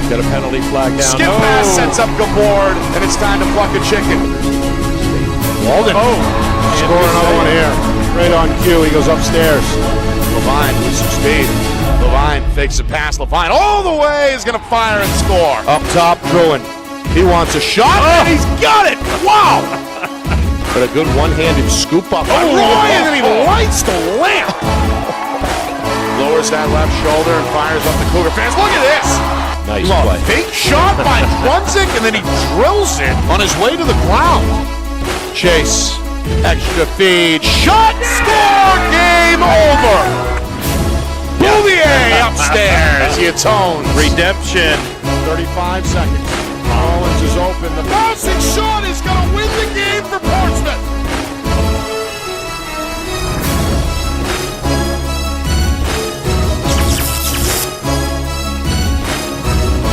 Got a penalty flag down. Skip pass sets up Gabord, and it's time to pluck a chicken. Walden. Score another one here. Right on cue, he goes upstairs. Levine with some speed. Levine fakes a pass. Levine all the way is going to fire and score. Up top, Gruen. He wants a shot, And he's got it! Wow! but a good one-handed scoop up. Roy, and then he lights the lamp. Lowers that left shoulder and fires up the Cougar fans. Look at this! Nice play. Fake shot by Brunzik, and then he drills it on his way to the ground. Chase. Extra feed. Shot, score, game over. Bouvier upstairs. He atones. Redemption. 35 seconds. Collins is open. The Bouncing shot is going to win the game for Portsmouth.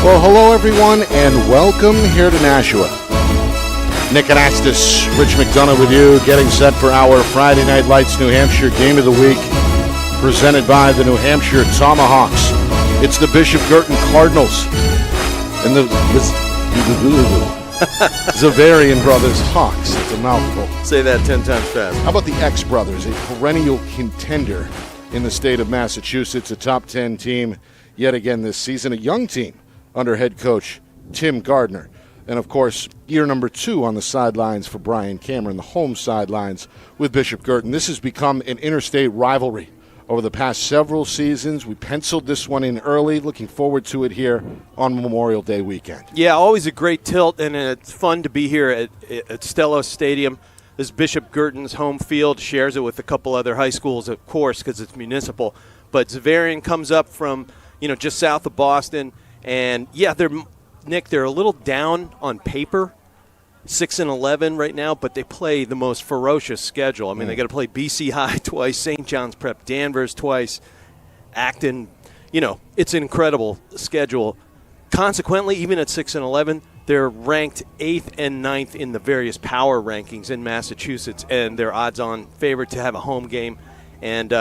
Well, hello everyone, and welcome here to Nashua. Nick Anastas, Rich McDonough with you, getting set for our Friday Night Lights New Hampshire Game of the Week, presented by the New Hampshire Tomahawks. It's the Bishop Guertin Cardinals and the Xaverian brothers Hawks. It's a mouthful. Say that 10 times fast. How about the X brothers, a perennial contender in the state of Massachusetts, a top 10 team yet again this season, a young team under head coach Tim Gardner. And, of course, year number 2 on the sidelines for Brian Cameron, the home sidelines with Bishop Guertin. This has become an interstate rivalry over the past several seasons. We penciled this one in early, looking forward to it here on Memorial Day weekend. Yeah, always a great tilt, and it's fun to be here at Stellos Stadium. This is Bishop Guertin's home field, shares it with a couple other high schools, of course, because it's municipal. But Xaverian comes up from, just south of Boston. And, yeah, they're a little down on paper, 6-11 right now, but they play the most ferocious schedule. I mean, they got to play BC High twice, St. John's Prep, Danvers twice, Acton. It's an incredible schedule. Consequently, even at 6-11, they're ranked 8th and 9th in the various power rankings in Massachusetts, and they're odds-on favorite to have a home game. And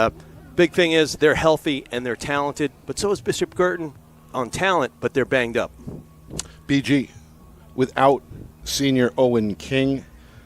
big thing is they're healthy and they're talented, but so is Bishop Guertin. On talent, but they're banged up. BG, without senior Owen King,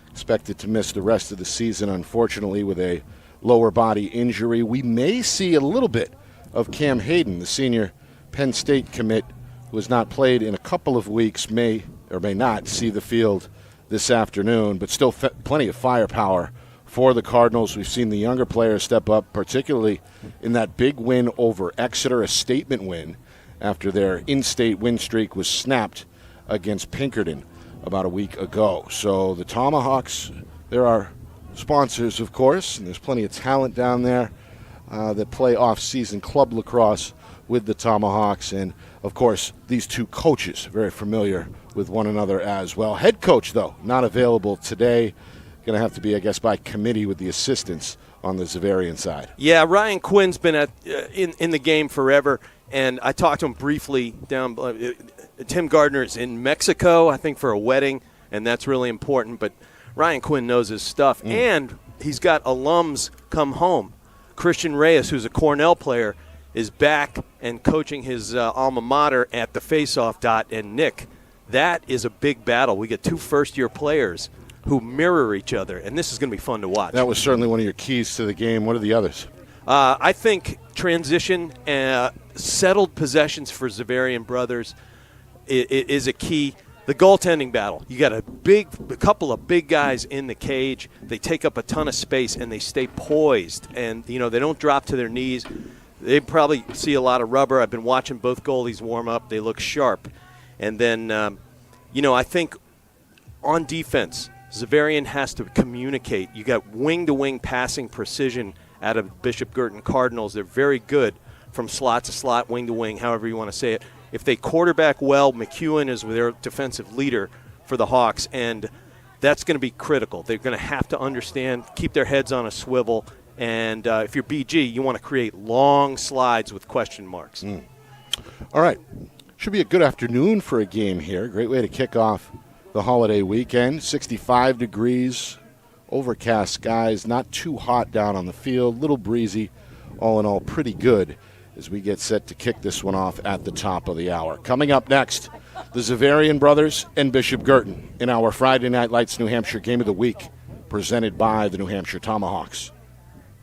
expected to miss the rest of the season, unfortunately, with a lower body injury. We may see a little bit of Cam Hayden, the senior Penn State commit, who has not played in a couple of weeks, may or may not see the field this afternoon, but still plenty of firepower for the Cardinals. We've seen the younger players step up, particularly in that big win over Exeter, a statement win, after their in-state win streak was snapped against Pinkerton about a week ago. So the Tomahawks, there are sponsors, of course, and there's plenty of talent down there that play off-season club lacrosse with the Tomahawks. And, of course, these two coaches, very familiar with one another as well. Head coach, though, not available today. Going to have to be, I guess, by committee with the assistants on the Xaverian side. Yeah, Ryan Quinn's been in the game forever. And I talked to him briefly down. Tim Gardner is in Mexico, I think, for a wedding, and that's really important. But Ryan Quinn knows his stuff. And he's got alums come home. Christian Reyes, who's a Cornell player, is back and coaching his alma mater at the face-off dot. And, Nick, that is a big battle. We get 2 first-year players who mirror each other, and this is going to be fun to watch. That was certainly one of your keys to the game. What are the others? I think transition, settled possessions for Xaverian brothers is a key. The goaltending battle. You got a couple of big guys in the cage. They take up a ton of space and they stay poised, and they don't drop to their knees. They probably see a lot of rubber. I've been watching both goalies warm up. They look sharp, and then I think on defense, Xaverian has to communicate. You got wing-to-wing passing precision out of Bishop Guertin Cardinals. They're very good from slot to slot, wing to wing, however you want to say it. If they quarterback well, McEwen is their defensive leader for the Hawks, and that's going to be critical. They're going to have to understand, keep their heads on a swivel, and if you're BG, you want to create long slides with question marks. All right. Should be a good afternoon for a game here. Great way to kick off the holiday weekend. 65 degrees. Overcast skies, not too hot down on the field, little breezy, all in all pretty good as we get set to kick this one off at the top of the hour. Coming up next, the Xaverian brothers and Bishop Guertin in our Friday Night Lights New Hampshire Game of the Week, presented by the New Hampshire Tomahawks.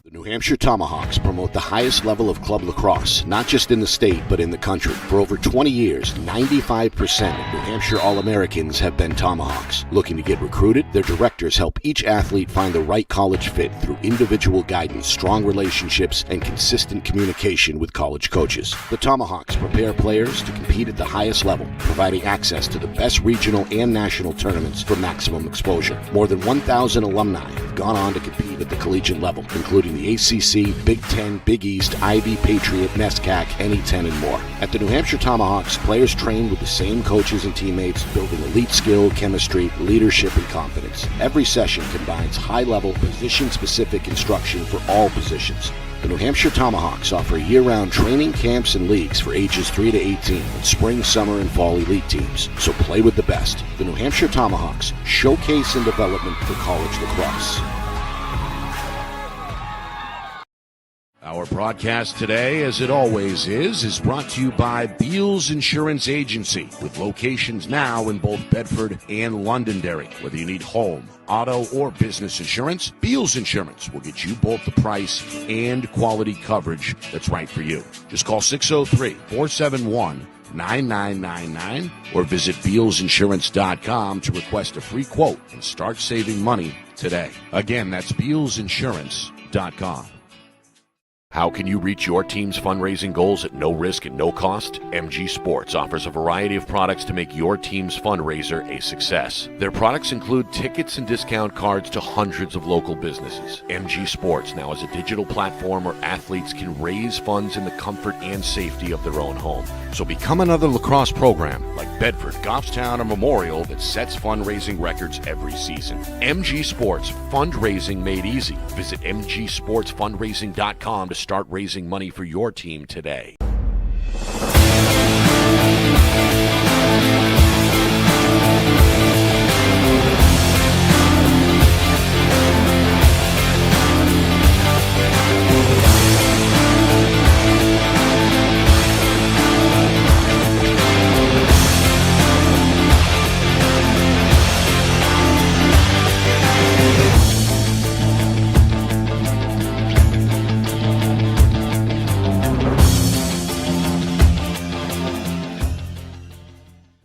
The New Hampshire Tomahawks promote the highest level of club lacrosse, not just in the state, but in the country. For over 20 years, 95% of New Hampshire All-Americans have been Tomahawks. Looking to get recruited? Their directors help each athlete find the right college fit through individual guidance, strong relationships, and consistent communication with college coaches. The Tomahawks prepare players to compete at the highest level, providing access to the best regional and national tournaments for maximum exposure. More than 1,000 alumni have gone on to compete at the collegiate level, including the ACC, Big Ten, Big East, Ivy, Patriot, NESCAC, NE10, and more. At the New Hampshire Tomahawks, players train with the same coaches and teammates, building elite skill, chemistry, leadership, and confidence. Every session combines high-level, position-specific instruction for all positions. The New Hampshire Tomahawks offer year-round training camps and leagues for ages 3 to 18 and spring, summer, and fall elite teams. So play with the best. The New Hampshire Tomahawks, showcase and development for college lacrosse. Our broadcast today, as it always is brought to you by Beals Insurance Agency, with locations now in both Bedford and Londonderry. Whether you need home, auto, or business insurance, Beals Insurance will get you both the price and quality coverage that's right for you. Just call 603-471-9999 or visit BealsInsurance.com to request a free quote and start saving money today. Again, that's BealsInsurance.com. How can you reach your team's fundraising goals at no risk and no cost? MG Sports offers a variety of products to make your team's fundraiser a success. Their products include tickets and discount cards to hundreds of local businesses. MG Sports now has a digital platform where athletes can raise funds in the comfort and safety of their own home. So become another lacrosse program like Bedford, Goffstown, or Memorial that sets fundraising records every season. MG Sports, fundraising made easy. Visit mgsportsfundraising.com to start raising money for your team today.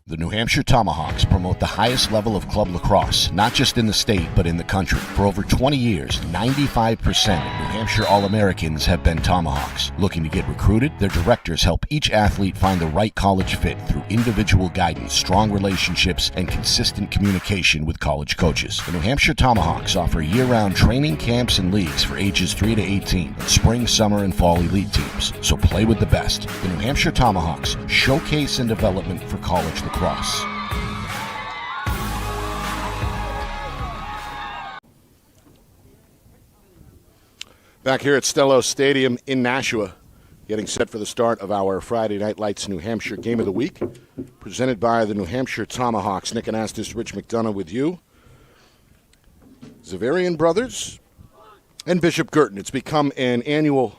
The New Hampshire Tomahawks promote the highest level of club lacrosse, not just in the state, but in the country. For over 20 years, 95% of New Hampshire All-Americans have been Tomahawks. Looking to get recruited? Their directors help each athlete find the right college fit through individual guidance, strong relationships, and consistent communication with college coaches. The New Hampshire Tomahawks offer year-round training camps and leagues for ages 3 to 18 and spring, summer, and fall elite teams. So play with the best. The New Hampshire Tomahawks, showcase and development for college lacrosse. Back here at Stello Stadium in Nashua, getting set for the start of our Friday Night Lights New Hampshire Game of the Week, presented by the New Hampshire Tomahawks. Nick Anastas, Rich McDonough with you. Xaverian brothers and Bishop Guertin. It's become an annual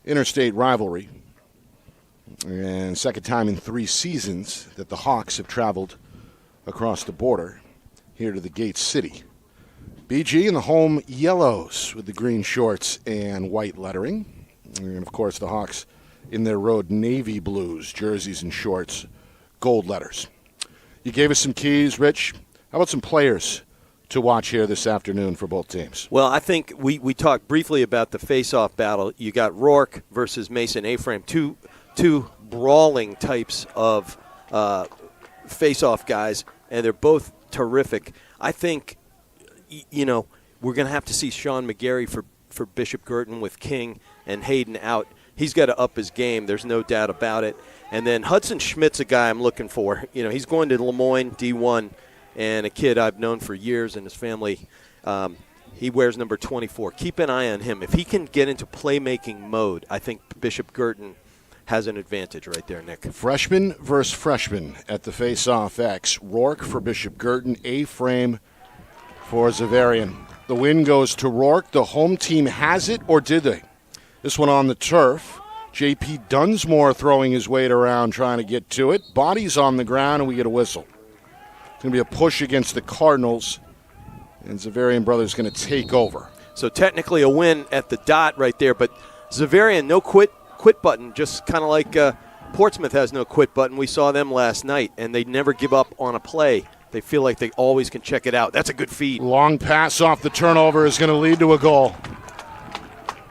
interstate rivalry, and second time in 3 seasons that the Hawks have traveled across the border here to the Gate City. BG in the home yellows with the green shorts and white lettering. And, of course, the Hawks in their road navy blues, jerseys and shorts, gold letters. You gave us some keys, Rich. How about some players to watch here this afternoon for both teams? Well, I think we talked briefly about the face-off battle. You got Rourke versus Mason Aframe, two brawling types of face-off guys, and they're both terrific. I think, we're going to have to see Sean McGarry for Bishop Guertin with King and Hayden out. He's got to up his game. There's no doubt about it. And then Hudson Schmidt's a guy I'm looking for. He's going to Lemoyne D1, and a kid I've known for years, and his family, he wears number 24. Keep an eye on him. If he can get into playmaking mode, I think Bishop Guertin has an advantage right there, Nick. Freshman versus freshman at the face-off X. Rourke for Bishop Guertin, Aframe for Xaverian. The win goes to Rourke. The home team has it, or did they? This one on the turf. J.P. Dunsmore throwing his weight around trying to get to it. Body's on the ground, and we get a whistle. It's going to be a push against the Cardinals, and Xaverian Brothers going to take over. So technically a win at the dot right there, but Xaverian, no quit button, just kind of like Portsmouth has no quit button. We saw them last night, and they never give up on a play. They feel like they always can check it out. That's a good feed. Long pass off the turnover is going to lead to a goal.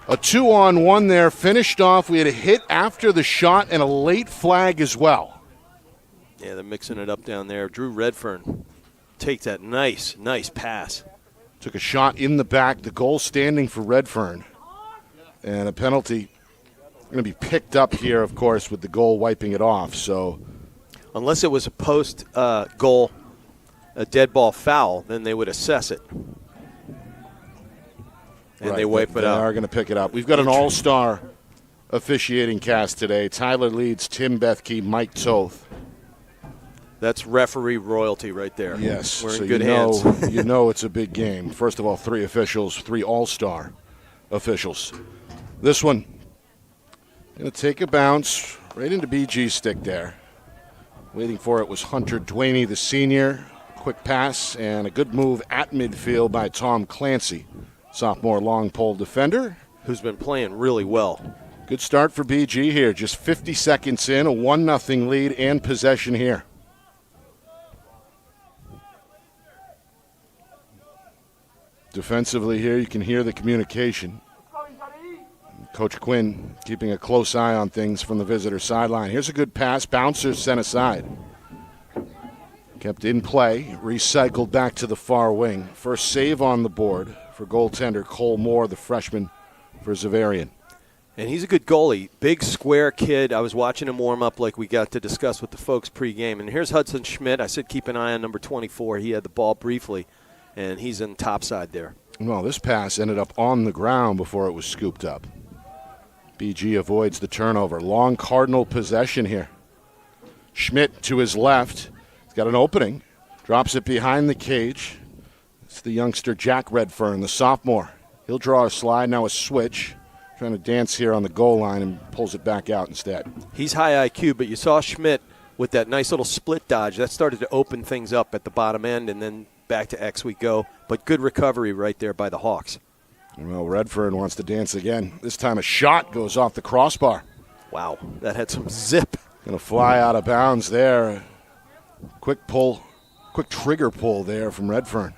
A 2-on-1 there, finished off. We had a hit after the shot and a late flag as well. Yeah, they're mixing it up down there. Drew Redfern takes that nice pass. Took a shot in the back. The goal standing for Redfern. And a penalty going to be picked up here, of course, with the goal wiping it off. So, unless it was a post goal, a dead ball foul, then they would assess it. And they wipe it out. They are going to pick it up. We've got an all-star officiating cast today. Tyler Leeds, Tim Bethke, Mike Toth. That's referee royalty right there. Yes. We're in so good hands. You know it's a big game. First of all, 3 officials, 3 all-star officials. This one going to take a bounce right into BG's stick there. Waiting for it was Hunter Dwaney, the senior. Quick pass and a good move at midfield by Tom Clancy, sophomore long pole defender. Who's been playing really well. Good start for BG here. Just 50 seconds in, a 1-0 lead and possession here. Defensively here, you can hear the communication. Coach Quinn keeping a close eye on things from the visitor sideline. Here's a good pass. Bouncer sent aside. Kept in play. Recycled back to the far wing. First save on the board for goaltender Cole Moore, the freshman for Xaverian. And he's a good goalie. Big, square kid. I was watching him warm up like we got to discuss with the folks pregame. And here's Hudson Schmidt. I said keep an eye on number 24. He had the ball briefly, and he's in top side there. Well, this pass ended up on the ground before it was scooped up. BG avoids the turnover. Long Cardinal possession here. Schmidt to his left. He's got an opening. Drops it behind the cage. It's the youngster Jack Redfern, the sophomore. He'll draw a slide, now a switch. Trying to dance here on the goal line and pulls it back out instead. He's high IQ, but you saw Schmidt with that nice little split dodge. That started to open things up at the bottom end, and then back to X we go. But good recovery right there by the Hawks. Well, Redfern wants to dance again. This time a shot goes off the crossbar. Wow, that had some zip. Going to fly out of bounds there. Quick pull, quick trigger pull there from Redfern.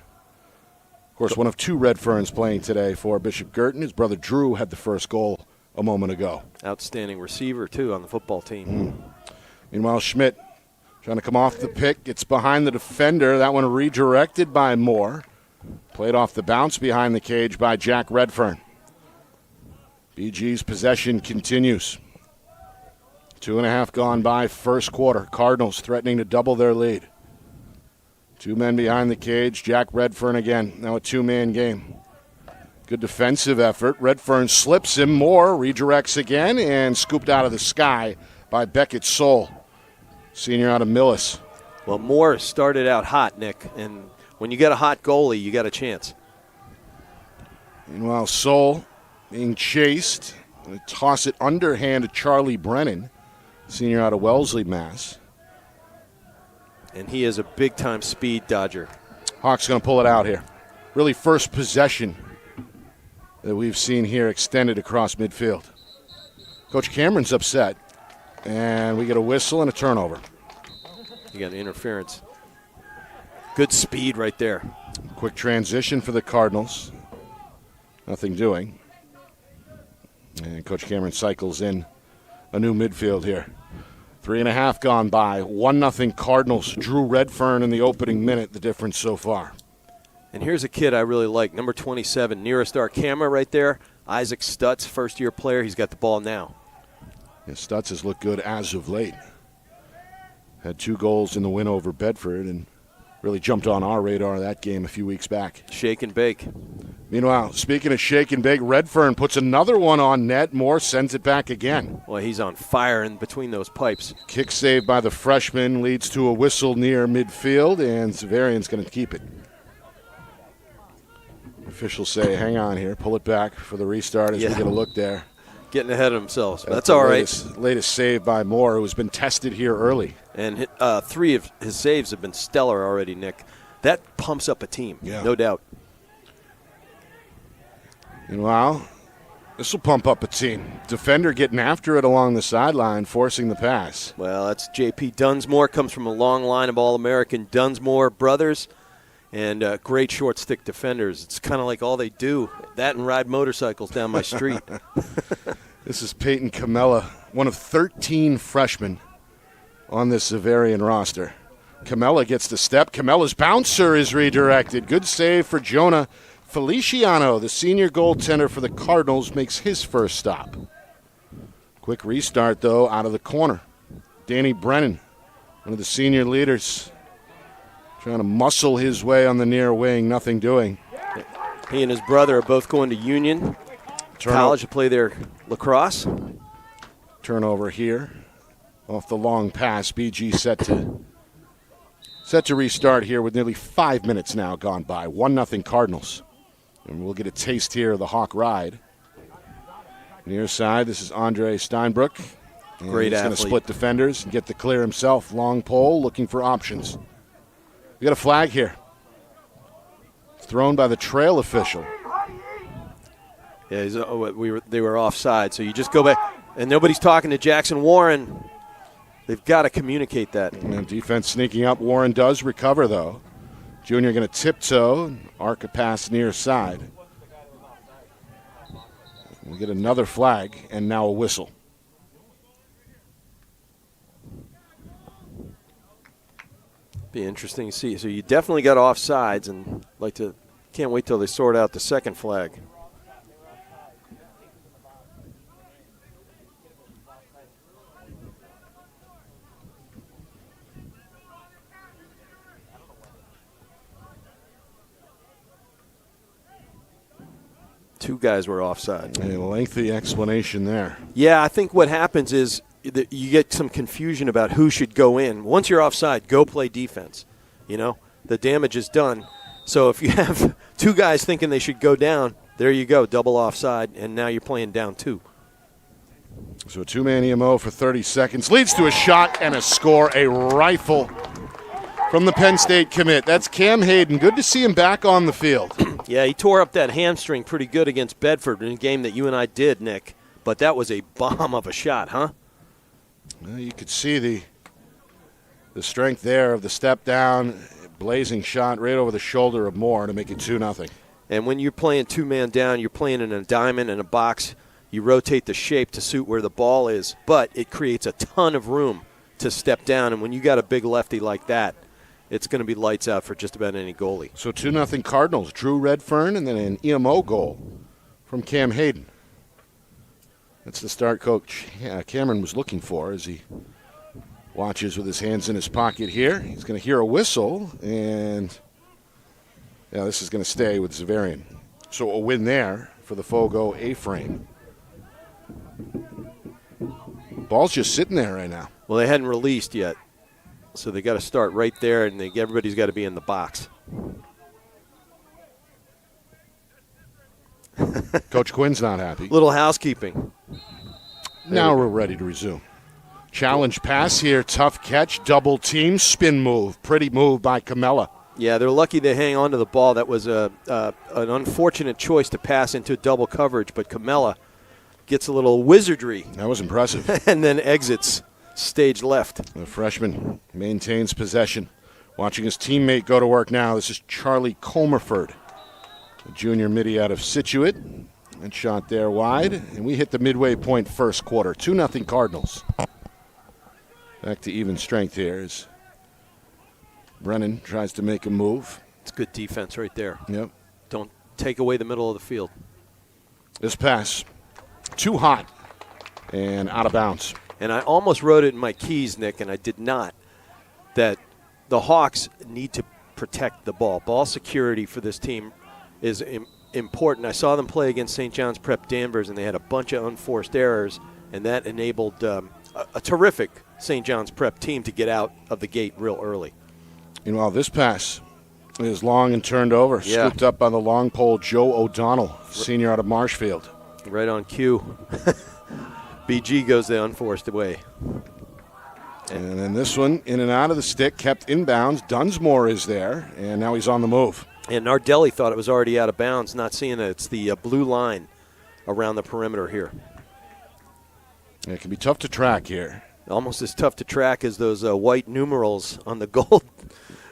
Of course, one of 2 Redferns playing today for Bishop Guertin. His brother Drew had the first goal a moment ago. Outstanding receiver, too, on the football team. Meanwhile, Schmidt trying to come off the pick. Gets behind the defender. That one redirected by Moore. Played off the bounce behind the cage by Jack Redfern. BG's possession continues. 2.5 gone by, first quarter. Cardinals threatening to double their lead. 2 men behind the cage. Jack Redfern again. Now a 2-man game. Good defensive effort. Redfern slips him. Moore redirects again and scooped out of the sky by Beckett Soul, senior out of Millis. Well, Moore started out hot, Nick, and when you got a hot goalie, you got a chance. Meanwhile, Soul being chased. Going to toss it underhand to Charlie Brennan, senior out of Wellesley, Mass. And he is a big-time speed dodger. Hawks going to pull it out here. Really first possession that we've seen here extended across midfield. Coach Cameron's upset, and we get a whistle and a turnover. You got interference. Good speed right there. Quick transition for the Cardinals. Nothing doing. And Coach Cameron cycles in a new midfield here. 3.5 gone by. 1-0 Cardinals. Drew Redfern in the opening minute, the difference so far. And here's a kid I really like, number 27, nearest our camera right there. Isaac Stutz, first-year player. He's got the ball now. Yeah, Stutz has looked good as of late. Had 2 goals in the win over Bedford and really jumped on our radar that game a few weeks back. Shake and bake. Meanwhile, speaking of shake and bake, Redfern puts another one on net. Moore sends it back again. Well, he's on fire in between those pipes. Kick save by the freshman leads to a whistle near midfield, and Xaverian's going to keep it. Officials say, hang on here, pull it back for the restart as we get a look there. Getting ahead of themselves. That's all right. Latest save by Moore, who's been tested here early. And 3 of his saves have been stellar already, Nick. That pumps up a team, no doubt. Meanwhile, this will pump up a team. Defender getting after it along the sideline, forcing the pass. Well, that's J.P. Dunsmore. Comes from a long line of All-American Dunsmore brothers. And great short stick defenders. It's kind of like all they do. That and ride motorcycles down my street. This is Peyton Camella, one of 13 freshmen on this Xaverian roster. Camella gets the step. Camella's bouncer is redirected. Good save for Jonah Feliciano, the senior goaltender for the Cardinals, makes his first stop. Quick restart, though, out of the corner. Danny Brennan, one of the senior leaders, trying to muscle his way on the near wing, nothing doing. He and his brother are both going to Union College to play their lacrosse. Turnover here off the long pass. BG set to restart here with nearly 5 minutes now gone by. 1-0 Cardinals. And we'll get a taste here of the Hawk ride. Near side, this is Andre Steinbrook. And Great he's athlete. going to split defenders and get the clear himself. Long pole, looking for options. We got a flag here. Thrown by the trail official. Yeah, they were offside, so you just go back. And nobody's talking to Jackson Warren. They've got to communicate that. And defense sneaking up. Warren does recover, though. Junior going to tiptoe, arc a pass near side. We get another flag and now a whistle. Be interesting to see. So you definitely got offsides, and can't wait till they sort out the second flag. Two guys were offside. A lengthy explanation there. Yeah, I think what happens is that you get some confusion about who should go in. Once you're offside, go play defense. You know, the damage is done. So if you have two guys thinking they should go down, there you go, double offside, and now you're playing down 2. So a two-man EMO for 30 seconds leads to a shot and a score, a rifle from the Penn State commit. That's Cam Hayden. Good to see him back on the field. Yeah, he tore up that hamstring pretty good against Bedford in a game that you and I did, Nick. But that was a bomb of a shot, huh? Well, you could see the strength there of the step down, blazing shot right over the shoulder of Moore to make it 2-0. And when you're playing two-man down, you're playing in a diamond and a box. You rotate the shape to suit where the ball is, but it creates a ton of room to step down. And when you got a big lefty like that, it's going to be lights out for just about any goalie. So 2-0 Cardinals. Drew Redfern and then an EMO goal from Cam Hayden. That's the start coach Cameron was looking for as he watches with his hands in his pocket here. He's going to hear a whistle, and this is going to stay with Xaverian. So a win there for the Fogo A-frame. Ball's just sitting there right now. Well, they hadn't released yet, so they got to start right there, and everybody's got to be in the box. Coach Quinn's not happy. Little housekeeping. Now we're ready to resume. Challenge pass here, tough catch, double team, spin move. Pretty move by Camella. Yeah, they're lucky they hang on to the ball. That was an unfortunate choice to pass into double coverage, but Camella gets a little wizardry. That was impressive. And then exits stage left. The freshman maintains possession. Watching his teammate go to work now. This is Charlie Comerford, a junior midi out of Scituate. And shot there wide. And we hit the midway point first quarter. 2-0 Cardinals. Back to even strength here as Brennan tries to make a move. It's good defense right there. Yep. Don't take away the middle of the field. This pass, too hot and out of bounds. And I almost wrote it in my keys, Nick, and I did not, that the Hawks need to protect the ball. Ball security for this team is important. I saw them play against St. John's Prep Danvers, and they had a bunch of unforced errors, and that enabled a terrific St. John's Prep team to get out of the gate real early. Meanwhile, this pass is long and turned over. Yeah. Scooped up on the long pole, Joe O'Donnell, senior out of Marshfield. Right on cue. BG goes the unforced way. And then this one, in and out of the stick, kept inbounds. Dunsmore is there, and now he's on the move. And Nardelli thought it was already out of bounds, not seeing it. It's the blue line around the perimeter here. It can be tough to track here. Almost as tough to track as those white numerals on the gold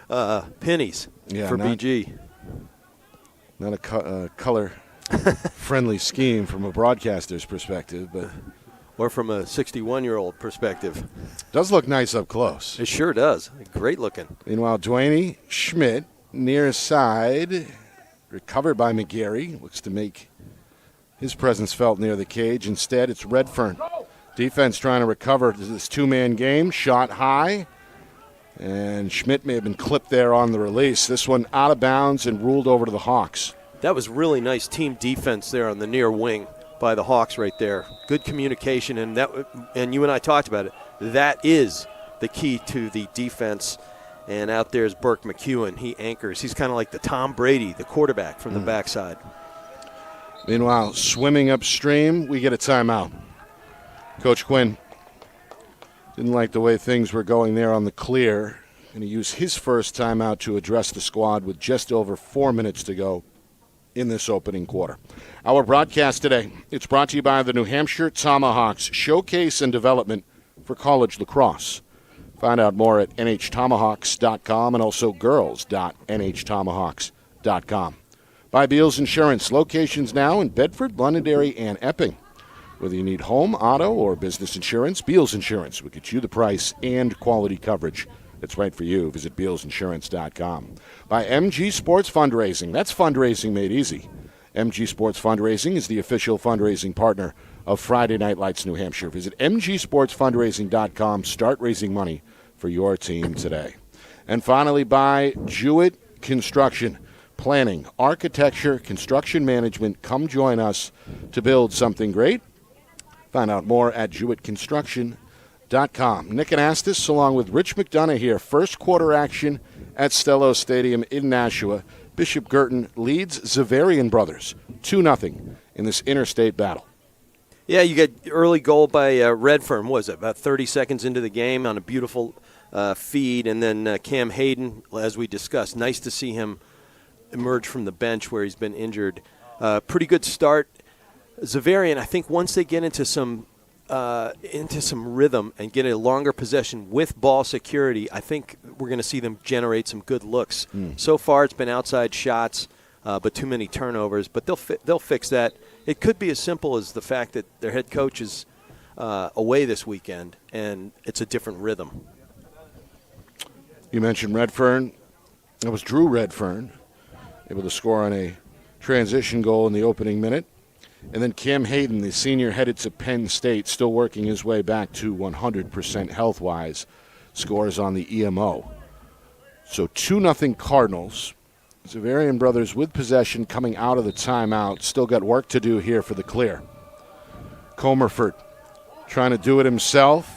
pennies for BG. Not a color-friendly scheme from a broadcaster's perspective, but or from a 61-year-old perspective. Does look nice up close. It sure does. Great looking. Meanwhile, Dwayne Schmidt, near side, recovered by McGarry. Looks to make his presence felt near the cage. Instead, it's Redfern. Defense trying to recover this two-man game. Shot high. And Schmidt may have been clipped there on the release. This one out of bounds and ruled over to the Hawks. That was really nice team defense there on the near wing by the Hawks right there. Good communication, and you and I talked about it. That is the key to the defense. And out there is Burke McEwen. He anchors. He's kind of like the Tom Brady, the quarterback from the backside. Meanwhile, swimming upstream, we get a timeout. Coach Quinn didn't like the way things were going there on the clear. Going to use his first timeout to address the squad with just over 4 minutes to go in this opening quarter. Our broadcast today, it's brought to you by the New Hampshire Tomahawks Showcase and Development for College Lacrosse. Find out more at nhtomahawks.com and also girls.nhtomahawks.com. By Beals Insurance, locations now in Bedford, Londonderry, and Epping. Whether you need home, auto, or business insurance, Beals Insurance will get you the price and quality coverage that's right for you. Visit BealsInsurance.com. By MG Sports Fundraising. That's fundraising made easy. MG Sports Fundraising is the official fundraising partner of Friday Night Lights New Hampshire. Visit MGSportsFundraising.com. Start raising money for your team today. And finally, by Jewett Construction. Planning, architecture, construction management. Come join us to build something great. Find out more at JewettConstruction.com. Nick Anastas, along with Rich McDonough here. First quarter action at Stello Stadium in Nashua. Bishop Guertin leads Xaverian brothers 2-0 in this interstate battle. Yeah, you get early goal by Redfern. What was it, about 30 seconds into the game on a beautiful feed. And then Cam Hayden, as we discussed, nice to see him emerge from the bench where he's been injured. Pretty good start. Xaverian, I think once they get into some rhythm and get a longer possession with ball security, I think we're going to see them generate some good looks. So far it's been outside shots, but too many turnovers. But they'll fix that. It could be as simple as the fact that their head coach is away this weekend, and it's a different rhythm. You mentioned Redfern. That was Drew Redfern, able to score on a transition goal in the opening minute. And then Cam Hayden, the senior headed to Penn State, still working his way back to 100% health-wise, scores on the EMO. So 2-0 Cardinals. Xaverian brothers with possession coming out of the timeout. Still got work to do here for the clear. Comerford trying to do it himself.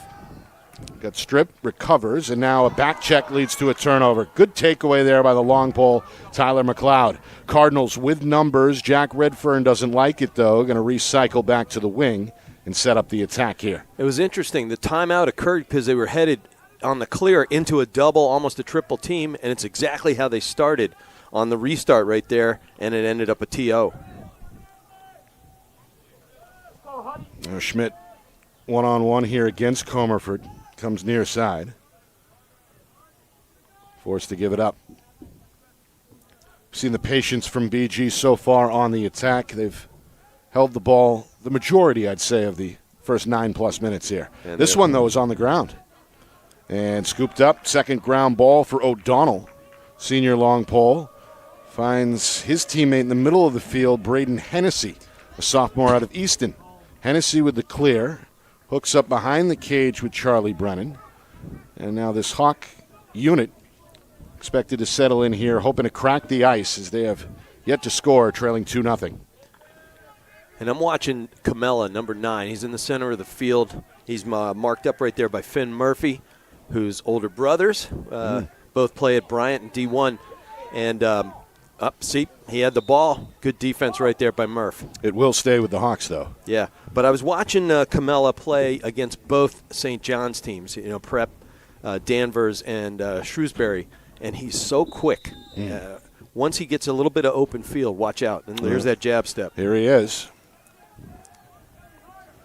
Got stripped, recovers, and now a back check leads to a turnover. Good takeaway there by the long pole, Tyler McLeod. Cardinals with numbers. Jack Redfern doesn't like it, though. Going to recycle back to the wing and set up the attack here. It was interesting. The timeout occurred because they were headed on the clear into a double, almost a triple team, and it's exactly how they started on the restart right there, and it ended up a TO. Schmidt one-on-one here against Comerford. Comes near side. Forced to give it up. We've seen the patience from BG so far on the attack. They've held the ball the majority, I'd say, of the first 9+ minutes here. And this one, though, is on the ground. And scooped up. Second ground ball for O'Donnell. Senior long pole. Finds his teammate in the middle of the field, Braden Hennessy, a sophomore out of Easton. Hennessy with the clear. Hooks up behind the cage with Charlie Brennan. And now this Hawk unit expected to settle in here, hoping to crack the ice as they have yet to score, trailing 2-0. And I'm watching Camella, number 9. He's in the center of the field. He's marked up right there by Finn Murphy, whose older brothers both play at Bryant and D1. And See, he had the ball. Good defense right there by Murph. It will stay with the Hawks, though. Yeah, but I was watching Camella play against both St. John's teams, Prep, Danvers, and Shrewsbury, and he's so quick. Once he gets a little bit of open field, watch out. And there's that jab step. Here he is.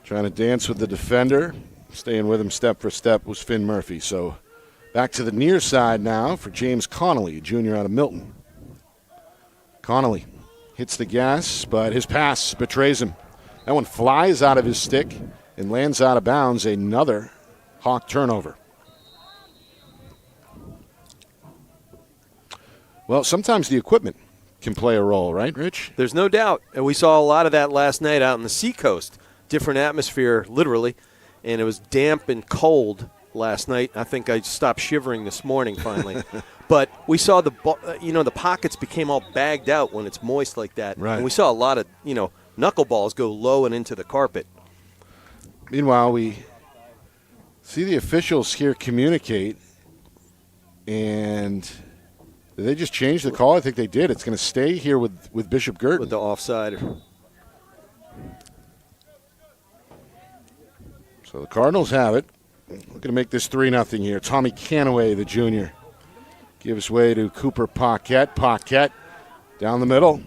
Trying to dance with the defender. Staying with him step for step was Finn Murphy. So back to the near side now for James Connolly, junior out of Milton. Connolly hits the gas, but his pass betrays him. That one flies out of his stick and lands out of bounds. Another Hawk turnover. Well, sometimes the equipment can play a role, right, Rich? There's no doubt. And we saw a lot of that last night out on the seacoast. Different atmosphere, literally. And it was damp and cold last night. I think I stopped shivering this morning finally. But we saw the pockets became all bagged out when it's moist like that. Right. And we saw a lot of, knuckleballs go low and into the carpet. Meanwhile, we see the officials here communicate, and did they just change the call? I think they did. It's going to stay here with Bishop Guertin. With the offside. So the Cardinals have it. Looking to make this 3-0 here. Tommy Canaway, the junior, gives way to Cooper Paquette. Paquette down the middle.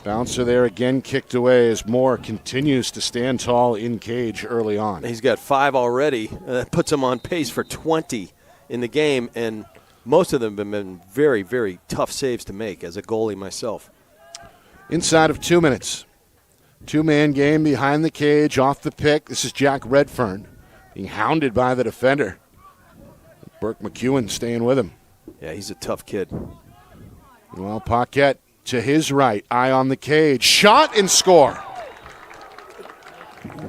Bouncer there again, kicked away as Moore continues to stand tall in cage early on. He's got 5 already. That puts him on pace for 20 in the game, and most of them have been very, very tough saves to make as a goalie myself. Inside of 2 minutes. 2-man game behind the cage, off the pick. This is Jack Redfern being hounded by the defender. Burke McEwen staying with him. Yeah, he's a tough kid. Well, Paquette to his right, eye on the cage. Shot and score.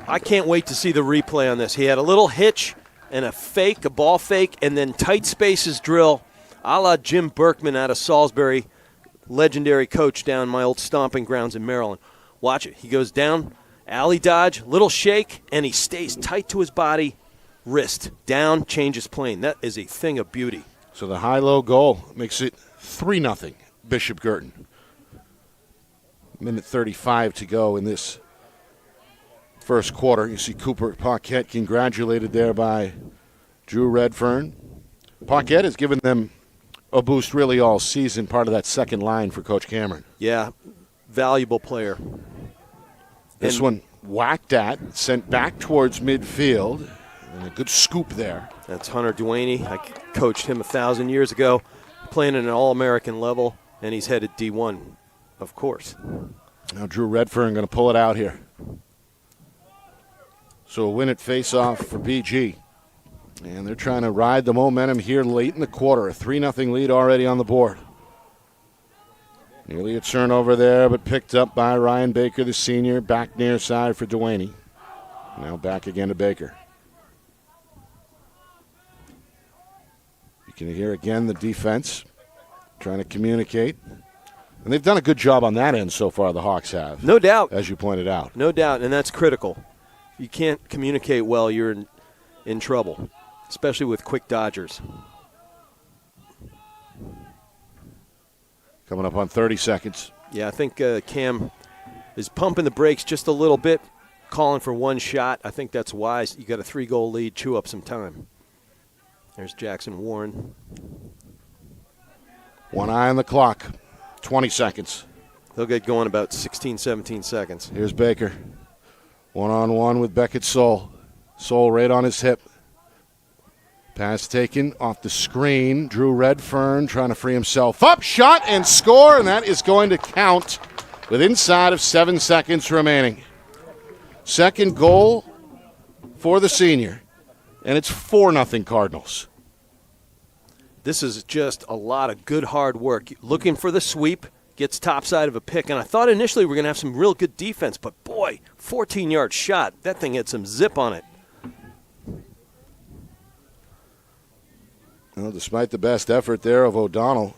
I can't wait to see the replay on this. He had a little hitch and a ball fake, and then tight spaces drill, a la Jim Berkman out of Salisbury, legendary coach down my old stomping grounds in Maryland. Watch it. He goes down, alley dodge, little shake, and he stays tight to his body, wrist, down, changes plane. That is a thing of beauty. So the high-low goal makes it 3-0 Bishop Guertin. Minute 35 to go in this first quarter. You see Cooper Paquette congratulated there by Drew Redfern. Paquette has given them a boost really all season, part of that second line for Coach Cameron. Yeah, valuable player. This one whacked at, sent back towards midfield, and a good scoop there. That's Hunter Duaney. I coached him 1,000 years ago, playing at an All-American level, and he's headed D1, of course. Now Drew Redfern going to pull it out here. So a win at face-off for BG. And they're trying to ride the momentum here late in the quarter. A 3-0 lead already on the board. Nearly a turnover there, but picked up by Ryan Baker, the senior. Back near side for Duaney. Now back again to Baker. You can hear again the defense trying to communicate. And they've done a good job on that end so far, the Hawks have. No doubt. As you pointed out. No doubt, and that's critical. If you can't communicate well, you're in trouble, especially with quick dodgers. Coming up on 30 seconds. Yeah, I think Cam is pumping the brakes just a little bit, calling for one shot. I think that's wise. You got a 3-goal lead, chew up some time. There's Jackson Warren. One eye on the clock. 20 seconds. They'll get going about 16, 17 seconds. Here's Baker. One-on-one with Beckett Soul. Soul right on his hip. Pass taken off the screen. Drew Redfern trying to free himself up. Shot and score, and that is going to count with inside of 7 seconds remaining. Second goal for the senior, and it's 4-0 Cardinals. This is just a lot of good hard work. Looking for the sweep, gets topside of a pick, and I thought initially we were going to have some real good defense, but boy, 14-yard shot. That thing had some zip on it. Well, despite the best effort there of O'Donnell,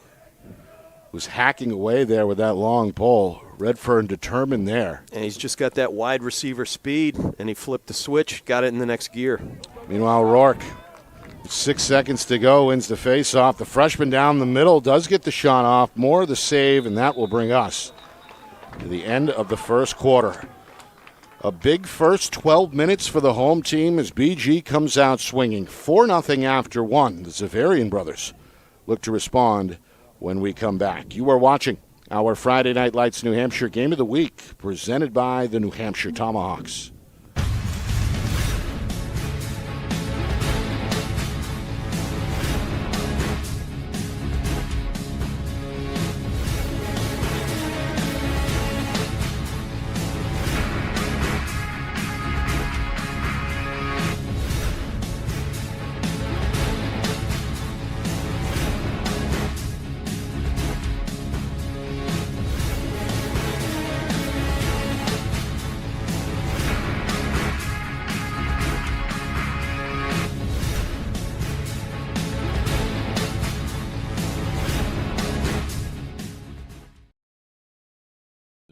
was hacking away there with that long pole. Redfern determined there. And he's just got that wide receiver speed, and he flipped the switch, got it in the next gear. Meanwhile, Rourke 6 seconds to go, wins the face-off. The freshman down the middle does get the shot off. More of the save, and that will bring us to the end of the first quarter. A big first 12 minutes for the home team as BG comes out swinging. 4-0 after one. The Xaverian brothers look to respond when we come back. You are watching our Friday Night Lights New Hampshire Game of the Week, presented by the New Hampshire Tomahawks.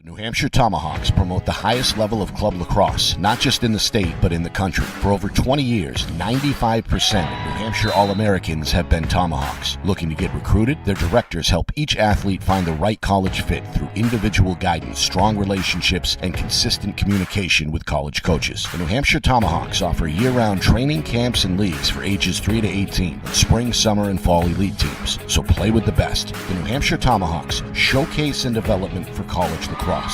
New Hampshire Tomahawks promote the highest level of club lacrosse, not just in the state, but in the country. For over 20 years, 95% of New Hampshire All-Americans have been Tomahawks. Looking to get recruited? Their directors help each athlete find the right college fit through individual guidance, strong relationships, and consistent communication with college coaches. The New Hampshire Tomahawks offer year-round training camps and leagues for ages 3 to 18, with spring, summer, and fall elite teams. So play with the best. The New Hampshire Tomahawks, showcase and development for college lacrosse.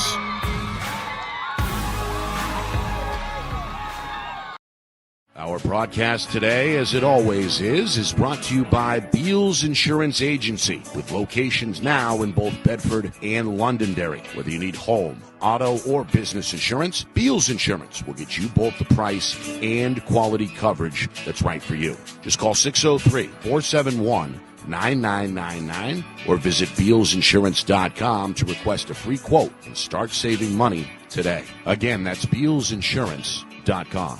Our broadcast today, as it always is brought to you by Beals Insurance Agency, with locations now in both Bedford and Londonderry. Whether you need home, auto, or business insurance, Beals Insurance will get you both the price and quality coverage that's right for you. Just call 603-471-9999 or visit BealsInsurance.com to request a free quote and start saving money today. Again, that's BealsInsurance.com.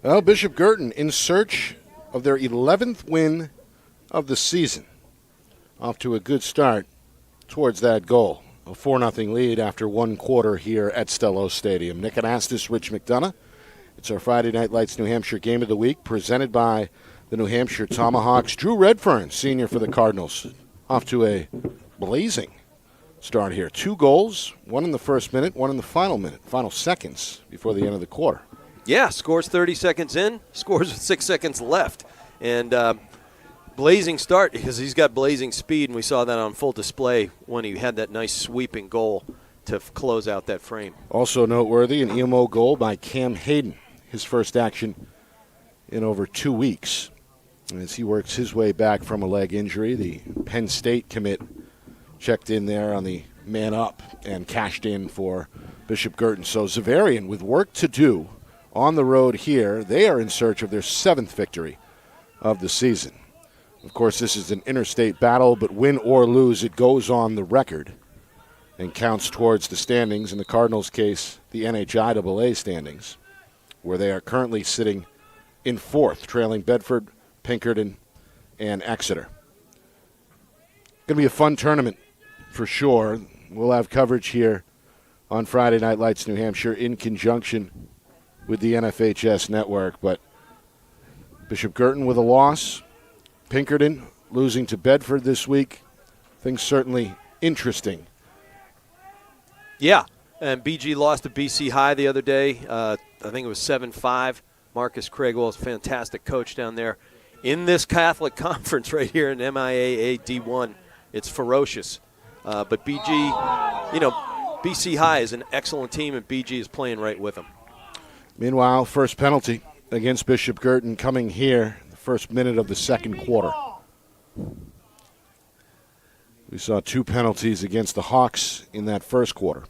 Well, Bishop Guertin in search of their 11th win of the season. Off to a good start towards that goal. A 4-0 lead after one quarter here at Stello Stadium. Nick Anastas, Rich McDonough. It's our Friday Night Lights New Hampshire Game of the Week, presented by the New Hampshire Tomahawks. Drew Redfern, senior for the Cardinals, off to a blazing start here. 2 goals, one in the first minute, one in the final seconds before the end of the quarter. Yeah, scores 30 seconds in, scores with 6 seconds left. And blazing start because he's got blazing speed, and we saw that on full display when he had that nice sweeping goal to close out that frame. Also noteworthy, an EMO goal by Cam Hayden, his first action in over 2 weeks. As he works his way back from a leg injury, the Penn State commit checked in there on the man up and cashed in for Bishop Guertin. So Xaverian with work to do on the road here. They are in search of their 7th victory of the season. Of course, this is an interstate battle, but win or lose, it goes on the record and counts towards the standings. In the Cardinals' case, the NHIAA standings, where they are currently sitting in 4th, trailing Bedford, Pinkerton, and Exeter. Going to be a fun tournament for sure. We'll have coverage here on Friday Night Lights New Hampshire in conjunction with the NFHS network, but Bishop Guertin with a loss, Pinkerton losing to Bedford this week. Things certainly interesting. Yeah, and BG lost to BC High the other day. I think it was 7-5. Marcus Craigwell is a fantastic coach down there in this Catholic conference right here in MIAA D1. It's ferocious. But BG, BC High is an excellent team, and BG is playing right with them. Meanwhile, first penalty against Bishop Guertin coming here, the first minute of the second quarter. We saw 2 penalties against the Hawks in that first quarter.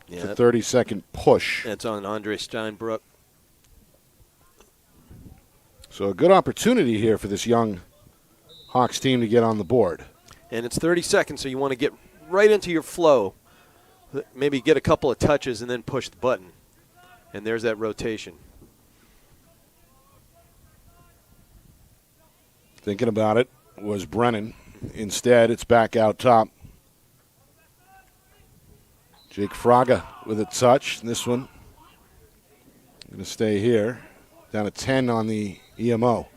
Yeah, it's a 30-second push. That's on Andre Steinbrook. So a good opportunity here for this young Hawks team to get on the board. And it's 30 seconds, so you want to get right into your flow. Maybe get a couple of touches and then push the button. And there's that rotation. Thinking about it was Brennan. Instead, it's back out top Jake Fraga with a touch. This one going to stay here. Down to 10 on the EMO.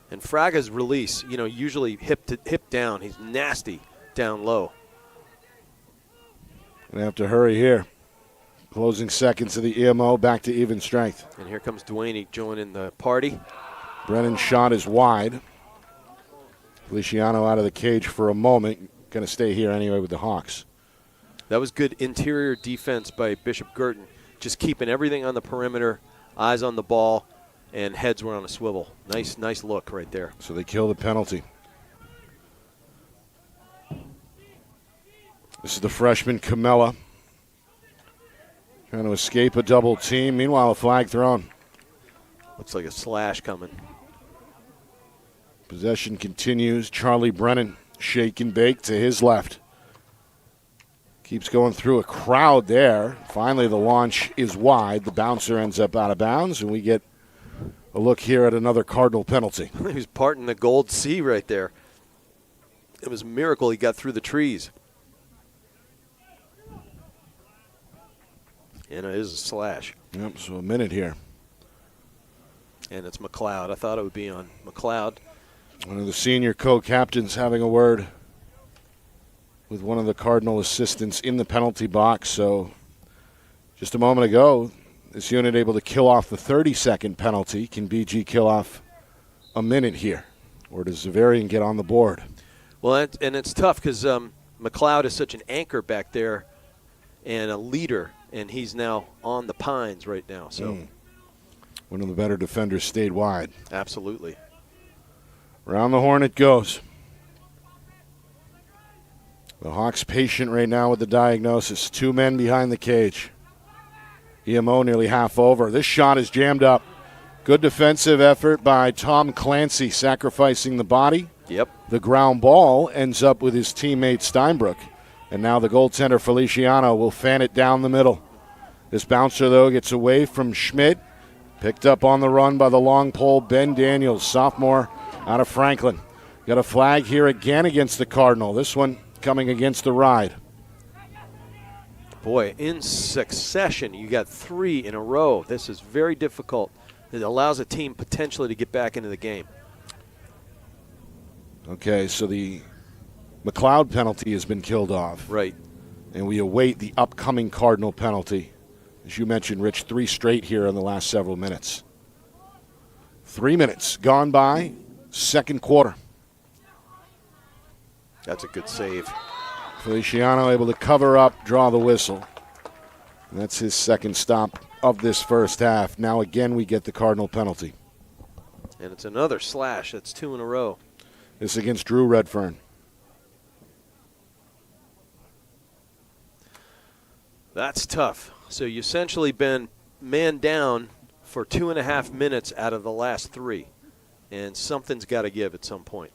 And Fraga's release, usually hip down. He's nasty down low. Going to have to hurry here. Closing seconds of the EMO, back to even strength. And here comes Duaney joining the party. Brennan's shot is wide. Feliciano out of the cage for a moment. Going to stay here anyway with the Hawks. That was good interior defense by Bishop Guertin, just keeping everything on the perimeter, eyes on the ball, and heads were on a swivel. Nice look right there. So they kill the penalty. This is the freshman Camella trying to escape a double team. Meanwhile, a flag thrown. Looks like a slash coming. Possession continues. Charlie Brennan, shake and bake to his left. Keeps going through a crowd there. Finally, the launch is wide. The bouncer ends up out of bounds, and we get a look here at another Cardinal penalty. He was parting the Gold Sea right there. It was a miracle he got through the trees. And it is a slash. Yep, so a minute here. And it's McLeod. I thought it would be on McLeod. One of the senior co-captains having a word with one of the Cardinal assistants in the penalty box. So just a moment ago, this unit able to kill off the 30-second penalty. Can BG kill off a minute here? Or does Xaverian get on the board? Well, and it's tough because McLeod is such an anchor back there and a leader, and he's now on the Pines right now. So one of the better defenders stayed wide. Absolutely. Around the horn it goes. The Hawks patient right now with the diagnosis. 2 men behind the cage. EMO nearly half over. This shot is jammed up. Good defensive effort by Tom Clancy, sacrificing the body. Yep. The ground ball ends up with his teammate Steinbrook. And now the goaltender Feliciano will fan it down the middle. This bouncer, though, gets away from Schmidt. Picked up on the run by the long pole, Ben Daniels, sophomore out of Franklin. Got a flag here again against the Cardinal. This one coming against the Ride. Boy, in succession, you got 3 in a row. This is very difficult. It allows a team potentially to get back into the game. Okay, so the McLeod penalty has been killed off. Right. And we await the upcoming Cardinal penalty. As you mentioned, Rich, 3 straight here in the last several minutes. 3 minutes gone by, second quarter. That's a good save. Feliciano able to cover up, draw the whistle. And that's his second stop of this first half. Now again we get the Cardinal penalty. And it's another slash. That's 2 in a row. This against Drew Redfern. That's tough. So you essentially been man down for 2.5 minutes out of the last 3. And something's got to give at some point.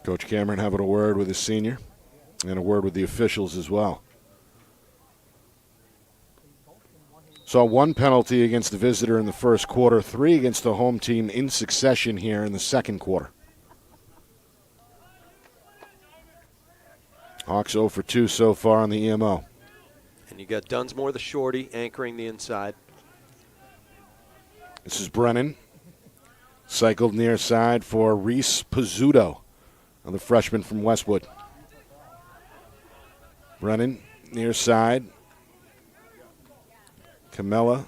Coach Cameron having a word with his senior and a word with the officials as well. Saw 1 penalty against the visitor in the first quarter, 3 against the home team in succession here in the second quarter. Hawks 0 for 2 so far on the EMO. And you got Dunsmore, the shorty, anchoring the inside. This is Brennan. Cycled near side for Reese Pizzuto, the freshman from Westwood. Brennan near side. Camella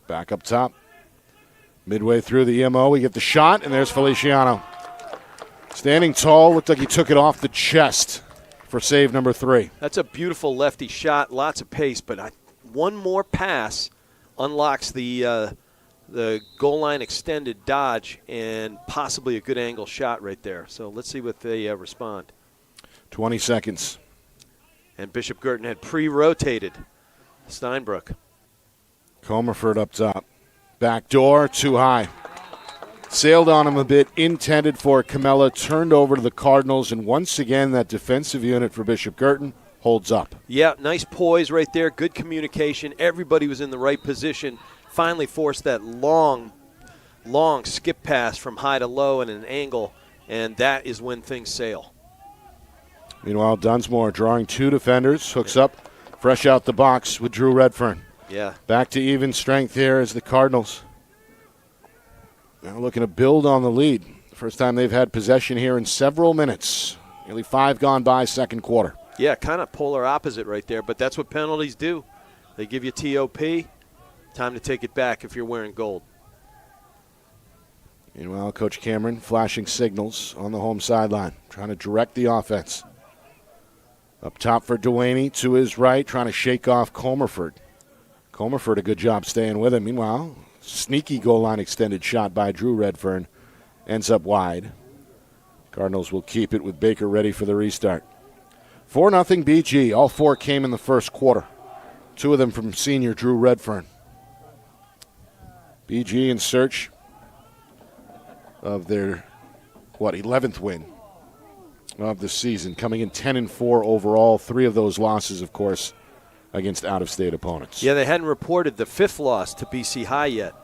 back up top. Midway through the EMO, we get the shot, and there's Feliciano. Standing tall, looked like he took it off the chest for save number 3. That's a beautiful lefty shot, lots of pace, but one more pass unlocks the goal line extended dodge and possibly a good angle shot right there. So let's see what they respond. 20 seconds. And Bishop Guertin had pre-rotated Steinbrook. Comerford up top. Back door, too high. Sailed on him a bit, intended for Camella, turned over to the Cardinals, and once again that defensive unit for Bishop Guertin holds up. Yeah, nice poise right there, good communication. Everybody was in the right position. Finally forced that long skip pass from high to low and an angle, and that is when things sail. Meanwhile, Dunsmore drawing 2 defenders, hooks up fresh out the box with Drew Redfern. Yeah. Back to even strength here as the Cardinals now looking to build on the lead. First time they've had possession here in several minutes. Nearly 5 gone by second quarter. Yeah, kind of polar opposite right there, but that's what penalties do. They give you TOP, time to take it back if you're wearing gold. Meanwhile, Coach Cameron flashing signals on the home sideline, trying to direct the offense. Up top for Dewaney, to his right, trying to shake off Comerford. Comerford, a good job staying with him. Meanwhile, sneaky goal line extended shot by Drew Redfern. Ends up wide. Cardinals will keep it with Baker ready for the restart. 4-0 BG. All 4 came in the first quarter. 2 of them from senior Drew Redfern. BG in search of their, 11th win of the season. Coming in 10-4 overall. 3 of those losses, of course, against out-of-state opponents. Yeah, they hadn't reported the 5th loss to BC High yet.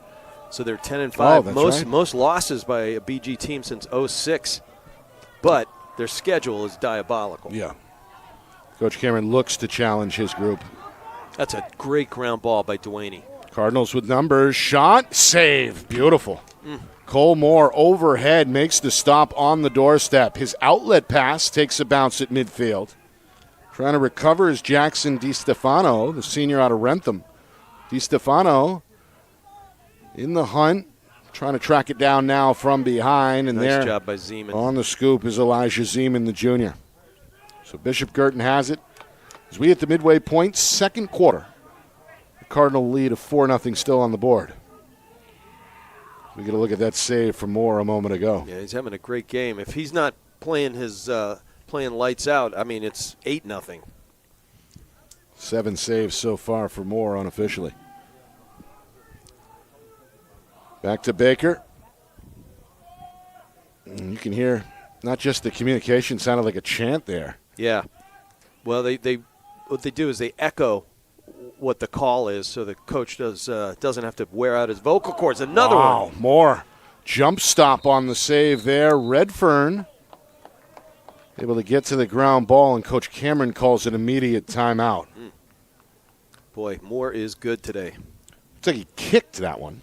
So they're 10-5. Oh, that's right. Most losses by a BG team since 06. But their schedule is diabolical. Yeah. Coach Cameron looks to challenge his group. That's a great ground ball by Dewaney. Cardinals with numbers. Shot. Save. Beautiful. Cole Moore overhead makes the stop on the doorstep. His outlet pass takes a bounce at midfield. Trying to recover is Jackson DiStefano, the senior out of Rentham. DiStefano in the hunt, trying to track it down now from behind. And Nice job by Zeman. On the scoop is Elijah Zeman, the junior. So Bishop Guertin has it. As we hit the midway point, second quarter. The Cardinal lead of 4-0 still on the board. We get a look at that save from Moore a moment ago. Yeah, he's having a great game. If he's not playing his playing lights out, I mean, it's 8-0. 7 saves so far for Moore unofficially. Back to Baker. And you can hear not just the communication sounded like a chant there. Yeah. Well, they what they do is they echo what the call is, so the coach doesn't have to wear out his vocal cords. Another one. Moore. Jump stop on the save there. Redfern able to get to the ground ball, and Coach Cameron calls an immediate timeout. Boy, Moore is good today. It's like he kicked that one.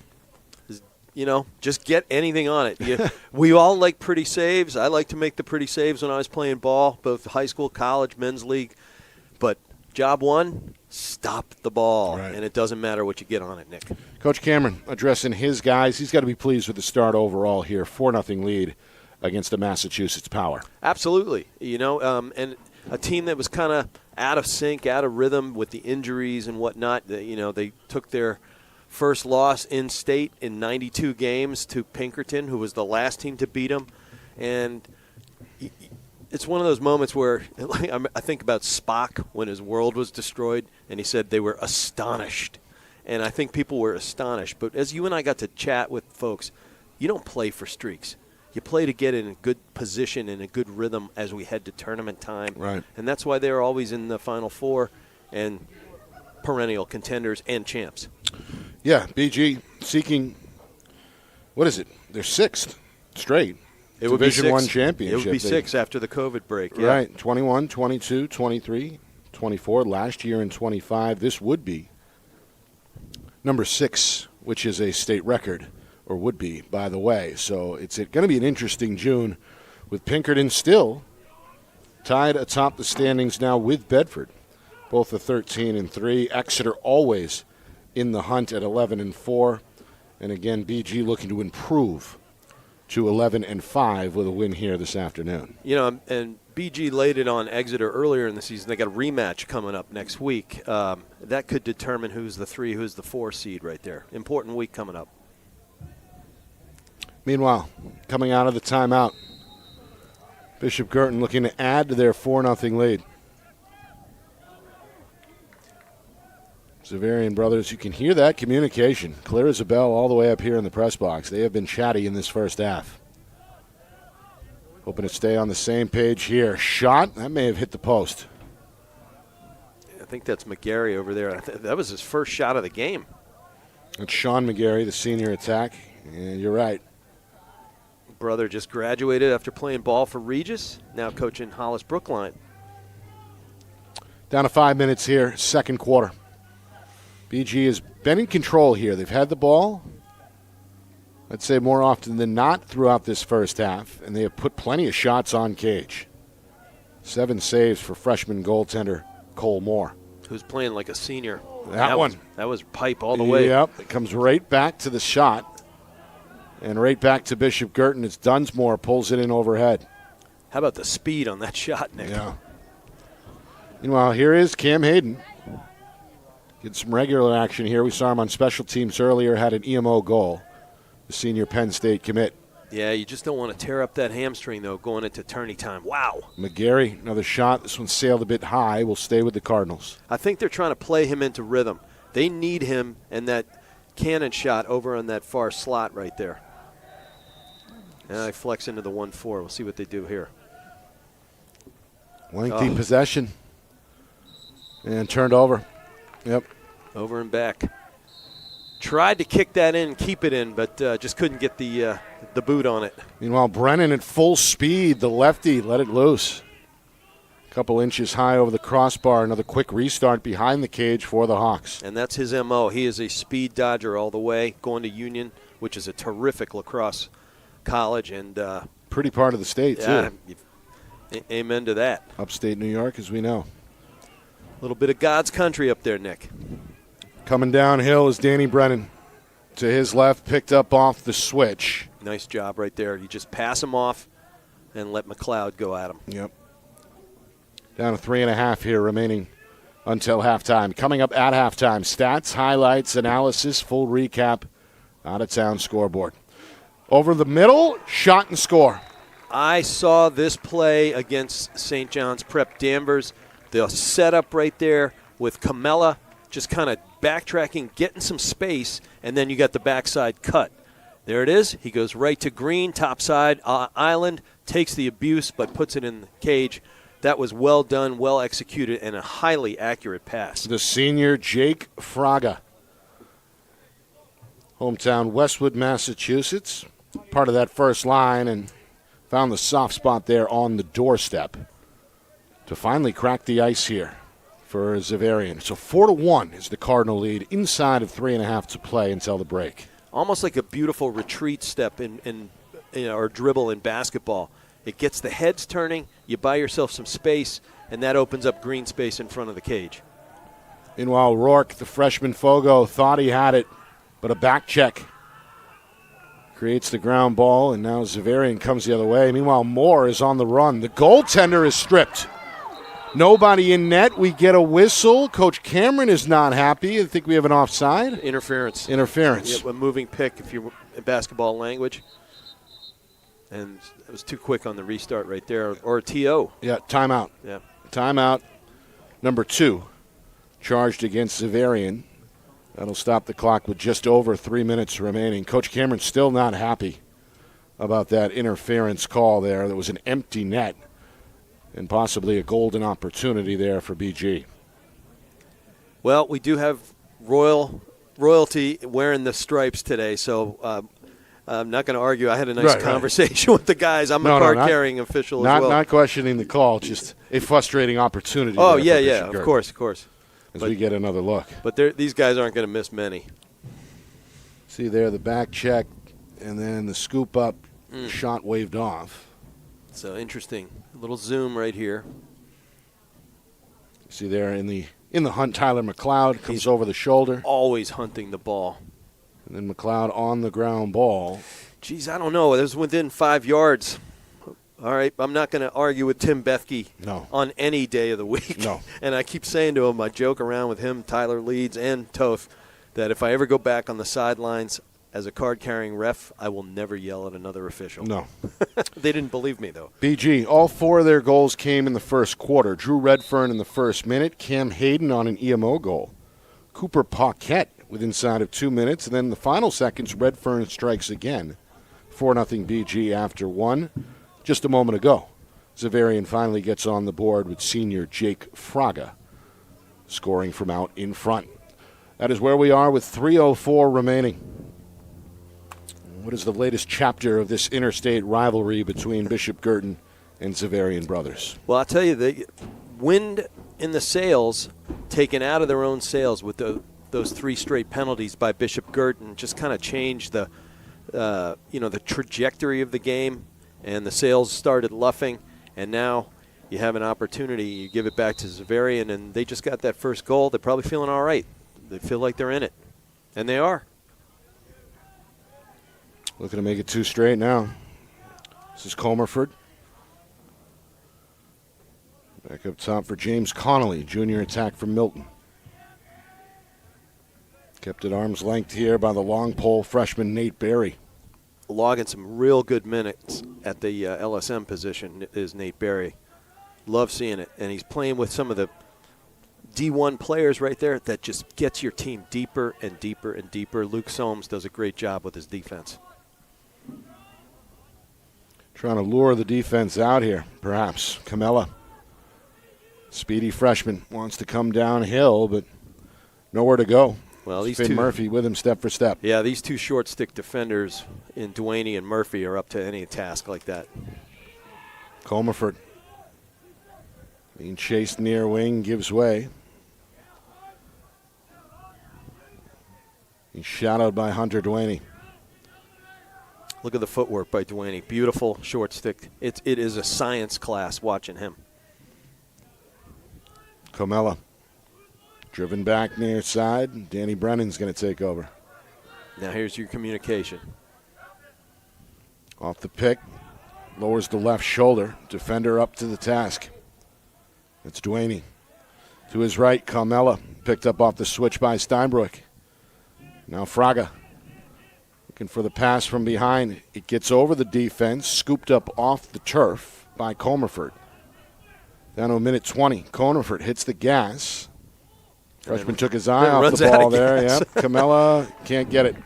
You know, just get anything on it. We all like pretty saves. I like to make the pretty saves when I was playing ball, both high school, college, men's league. But job one, stop the ball. Right. And it doesn't matter what you get on it, Nick. Coach Cameron addressing his guys. He's got to be pleased with the start overall here. 4-0 lead against the Massachusetts Power. Absolutely. You know, and a team that was kind of out of sync, out of rhythm with the injuries and whatnot. You know, they took their first loss in state in 92 games to Pinkerton, who was the last team to beat them. And it's one of those moments where I think about Spock when his world was destroyed, and he said they were astonished. And I think people were astonished. But as you and I got to chat with folks, you don't play for streaks. You play to get in a good position and a good rhythm as we head to tournament time. Right. And that's why they're always in the Final Four and perennial contenders and champs. Yeah, BG seeking, what is it? Their 6th straight It would be Division I 6. championship. It would be 6 after the COVID break. Yeah. Right, 21, 22, 23, 24. Last year in 25. This would be number 6, which is a state record, or would be, by the way. So it's going to be an interesting June with Pinkerton still tied atop the standings now with Bedford. Both are 13-3. Exeter always in the hunt at 11-4. And again, BG looking to improve to 11-5 with a win here this afternoon. You know, and BG laid it on Exeter earlier in the season. They got a rematch coming up next week. That could determine who's the 3, who's the 4 seed right there. Important week coming up. Meanwhile, coming out of the timeout, Bishop Guertin looking to add to their 4-0 lead. Xaverian brothers, you can hear that communication. Clear as a bell all the way up here in the press box. They have been chatty in this first half. Hoping to stay on the same page here. Shot, that may have hit the post. I think that's McGarry over there. That was his first shot of the game. That's Sean McGarry, the senior attack. And you're right. Brother just graduated after playing ball for Regis, now coaching Hollis Brookline. Down to 5 minutes here, second quarter. BG has been in control here. They've had the ball, I'd say more often than not throughout this first half, and they have put plenty of shots on cage. 7 saves for freshman goaltender Cole Moore. Who's playing like a senior. That one. That was pipe all the way. Yep, it comes right back to the shot and right back to Bishop Guertin as Dunsmore pulls it in overhead. How about the speed on that shot, Nick? Yeah. Meanwhile, here is Cam Hayden. Get some regular action here. We saw him on special teams earlier, had an EMO goal. The senior Penn State commit. Yeah, you just don't want to tear up that hamstring, though, going into tourney time. Wow. McGarry, another shot. This one sailed a bit high. Will stay with the Cardinals. I think they're trying to play him into rhythm. They need him and that cannon shot over on that far slot right there. And I flex into the 1-4. We'll see what they do here. Lengthy possession. And turned over. Yep. Over and back. Tried to kick that in, keep it in, but just couldn't get the boot on it. Meanwhile, Brennan at full speed, the lefty, let it loose. A couple inches high over the crossbar. Another quick restart behind the cage for the Hawks. And that's his M.O. He is a speed dodger all the way, going to Union, which is a terrific lacrosse college. And pretty part of the state, too. Amen to that. Upstate New York, as we know. A little bit of God's country up there, Nick. Coming downhill is Danny Brennan. To his left, picked up off the switch. Nice job right there. You just pass him off and let McLeod go at him. Yep. Down to 3.5 here remaining until halftime. Coming up at halftime, stats, highlights, analysis, full recap, out-of-town scoreboard. Over the middle, shot and score. I saw this play against St. John's Prep Danvers. The setup right there with Camella just kind of backtracking, getting some space, and then you got the backside cut. There it is. He goes right to Green, topside island, takes the abuse, but puts it in the cage. That was well done, well executed, and a highly accurate pass. The senior Jake Fraga. Hometown Westwood, Massachusetts. Part of that first line, and found the soft spot there on the doorstep to finally crack the ice here for Xaverian. So 4-1 is the Cardinal lead inside of 3.5 to play until the break. Almost like a beautiful retreat step in or dribble in basketball. It gets the heads turning, you buy yourself some space, and that opens up green space in front of the cage. Meanwhile, Rourke, the freshman Fogo, thought he had it, but a back check creates the ground ball, and now Xaverian comes the other way. Meanwhile, Moore is on the run. The goaltender is stripped. Nobody in net. We get a whistle. Coach Cameron is not happy. I think we have an offside. Interference. Interference. Yeah, a moving pick, if you're in basketball language. And it was too quick on the restart right there. Or a TO. Yeah, timeout. Yeah. Timeout number 2 charged against Xaverian. That'll stop the clock with just over 3 minutes remaining. Coach Cameron's still not happy about that interference call there. There was an empty net and possibly a golden opportunity there for BG. Well, we do have royalty wearing the stripes today, so I'm not going to argue. I had a nice conversation with the guys. I'm a card-carrying official as well. Not questioning the call, just a frustrating opportunity. Oh, yeah, of course. As we get another look. But these guys aren't going to miss many. See there the back check, and then the scoop up, shot waved off. So interesting. A little zoom right here. See there in the hunt, Tyler McLeod comes over the shoulder. Always hunting the ball. And then McLeod on the ground ball. Geez, I don't know. It was within 5 yards. All right, I'm not going to argue with Tim Bethke on any day of the week. No. And I keep saying to him, I joke around with him, Tyler Leeds, and Toth, that if I ever go back on the sidelines as a card-carrying ref, I will never yell at another official. No. They didn't believe me, though. BG, all 4 of their goals came in the first quarter. Drew Redfern in the first minute, Cam Hayden on an EMO goal. Cooper Paquette with inside of 2 minutes, and then in the final seconds, Redfern strikes again. 4-0 BG after 1. Just a moment ago, Xaverian finally gets on the board with senior Jake Fraga scoring from out in front. That is where we are with 3:04 remaining. What is the latest chapter of this interstate rivalry between Bishop Guertin and Xaverian brothers? Well, I'll tell you, the wind in the sales, taken out of their own sales with those 3 straight penalties by Bishop Guertin, just kind of changed the the trajectory of the game, and the sales started luffing, and now you have an opportunity. You give it back to Xaverian, and they just got that first goal. They're probably feeling all right. They feel like they're in it, and they are. Looking to make it 2 straight now. This is Comerford. Back up top for James Connolly, junior attack from Milton. Kept at arm's length here by the long pole freshman Nate Berry. Logging some real good minutes at the LSM position is Nate Berry. Love seeing it. And he's playing with some of the D1 players right there that just gets your team deeper and deeper and deeper. Luke Soames does a great job with his defense. Trying to lure the defense out here, perhaps. Camella, speedy freshman, wants to come downhill, but nowhere to go. Well, these Finn two, Murphy with him step for step. Yeah, these 2 short stick defenders in Duaney and Murphy are up to any task like that. Comerford being chased near wing, gives way. He's shadowed by Hunter Duaney. Look at the footwork by Duaney. Beautiful short stick. It is a science class watching him. Comella driven back near side. Danny Brennan's going to take over. Now here's your communication. Off the pick. Lowers the left shoulder. Defender up to the task. It's Duaney. To his right, Comella. Picked up off the switch by Steinbrook. Now Fraga. Looking for the pass from behind. It gets over the defense. Scooped up off the turf by Comerford. Down to a minute 20. Comerford hits the gas. Freshman took his eye off the ball there. Yep. Camella can't get it.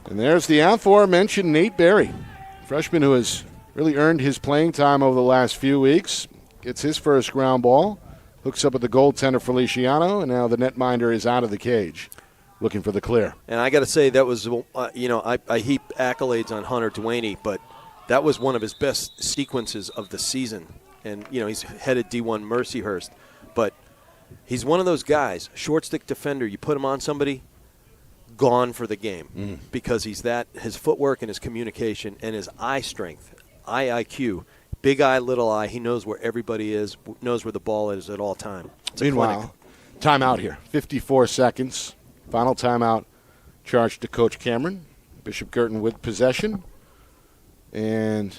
And there's the aforementioned Nate Berry. Freshman who has really earned his playing time over the last few weeks. Gets his first ground ball. Hooks up at the goaltender Feliciano. And now the netminder is out of the cage. Looking for the clear. And I got to say, that was, I heap accolades on Hunter Duaney, but that was one of his best sequences of the season. And, he's headed D1 Mercyhurst. But he's one of those guys, short stick defender, you put him on somebody, gone for the game. Because he's his footwork and his communication and his eye strength, eye IQ, big eye, little eye. He knows where everybody is, knows where the ball is at all time. Meanwhile, timeout here, 54 seconds. Final timeout charged to Coach Cameron. Bishop Guertin with possession. And,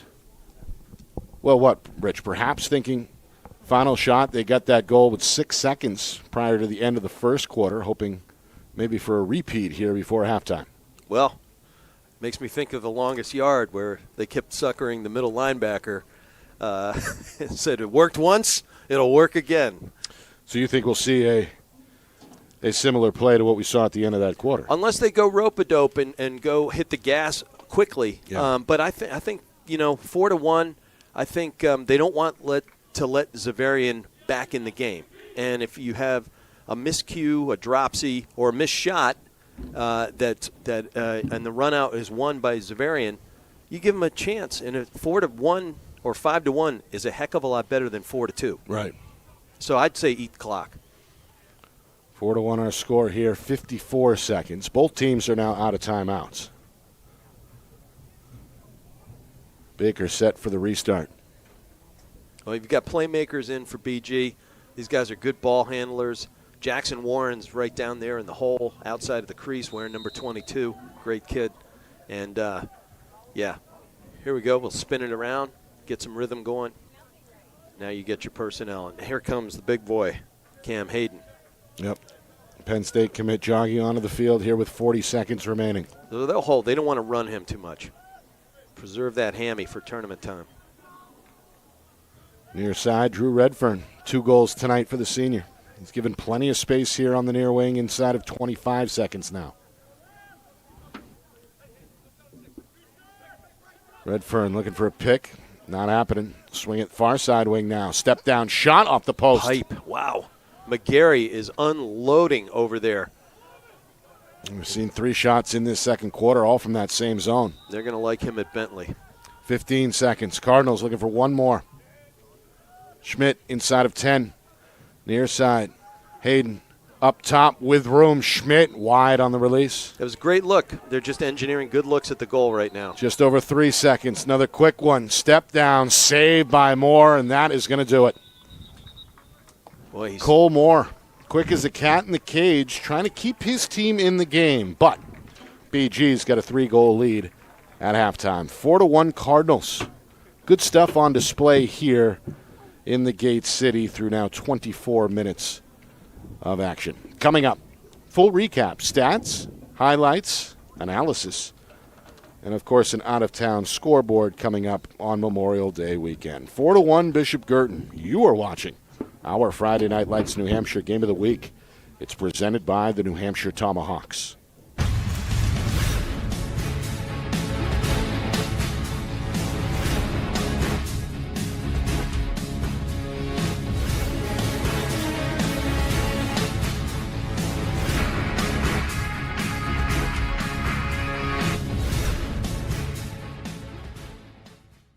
well, what, Rich? Perhaps thinking final shot. They got that goal with 6 seconds prior to the end of the first quarter, hoping maybe for a repeat here before halftime. Well, makes me think of the longest yard where they kept suckering the middle linebacker. Said it worked once, it'll work again. So you think we'll see a similar play to what we saw at the end of that quarter? Unless they go rope-a-dope and go hit the gas quickly. Yeah. But I think 4-1, I think they don't want to let Xaverian back in the game. And if you have a miscue, a dropsy, or a missed shot and the run-out is won by Xaverian, you give them a chance. And a 4-1 or 5-1 is a heck of a lot better than 4-2. Right. So I'd say eat the clock. 4-1 our score here, 54 seconds. Both teams are now out of timeouts. Baker set for the restart. Well, you've got playmakers in for BG. These guys are good ball handlers. Jackson Warren's right down there in the hole outside of the crease wearing number 22. Great kid. And, here we go. We'll spin it around, get some rhythm going. Now you get your personnel. And here comes the big boy, Cam Hayden. Yep. Penn State commit jogging onto the field here with 40 seconds remaining. So they'll hold. They don't want to run him too much. Preserve that hammy for tournament time. Near side, Drew Redfern. 2 goals tonight for the senior. He's given plenty of space here on the near wing inside of 25 seconds now. Redfern looking for a pick. Not happening. Swing it far side wing now. Step down shot off the post. Pipe. Wow. McGarry is unloading over there. We've seen 3 shots in this second quarter, all from that same zone. They're going to like him at Bentley. 15 seconds. Cardinals looking for one more. Schmidt inside of 10. Near side. Hayden up top with room. Schmidt wide on the release. It was a great look. They're just engineering good looks at the goal right now. Just over 3 seconds. Another quick one. Step down. Saved by Moore, and that is going to do it. Boy, Cole Moore, quick as a cat in the cage, trying to keep his team in the game. But BG's got a 3-goal lead at halftime. 4-1 Cardinals. Good stuff on display here in the Gate City through now 24 minutes of action. Coming up, full recap, stats, highlights, analysis, and of course an out-of-town scoreboard coming up on Memorial Day weekend. 4-1 Bishop Guertin. You are watching our Friday Night Lights New Hampshire Game of the Week. It's presented by the New Hampshire Tomahawks.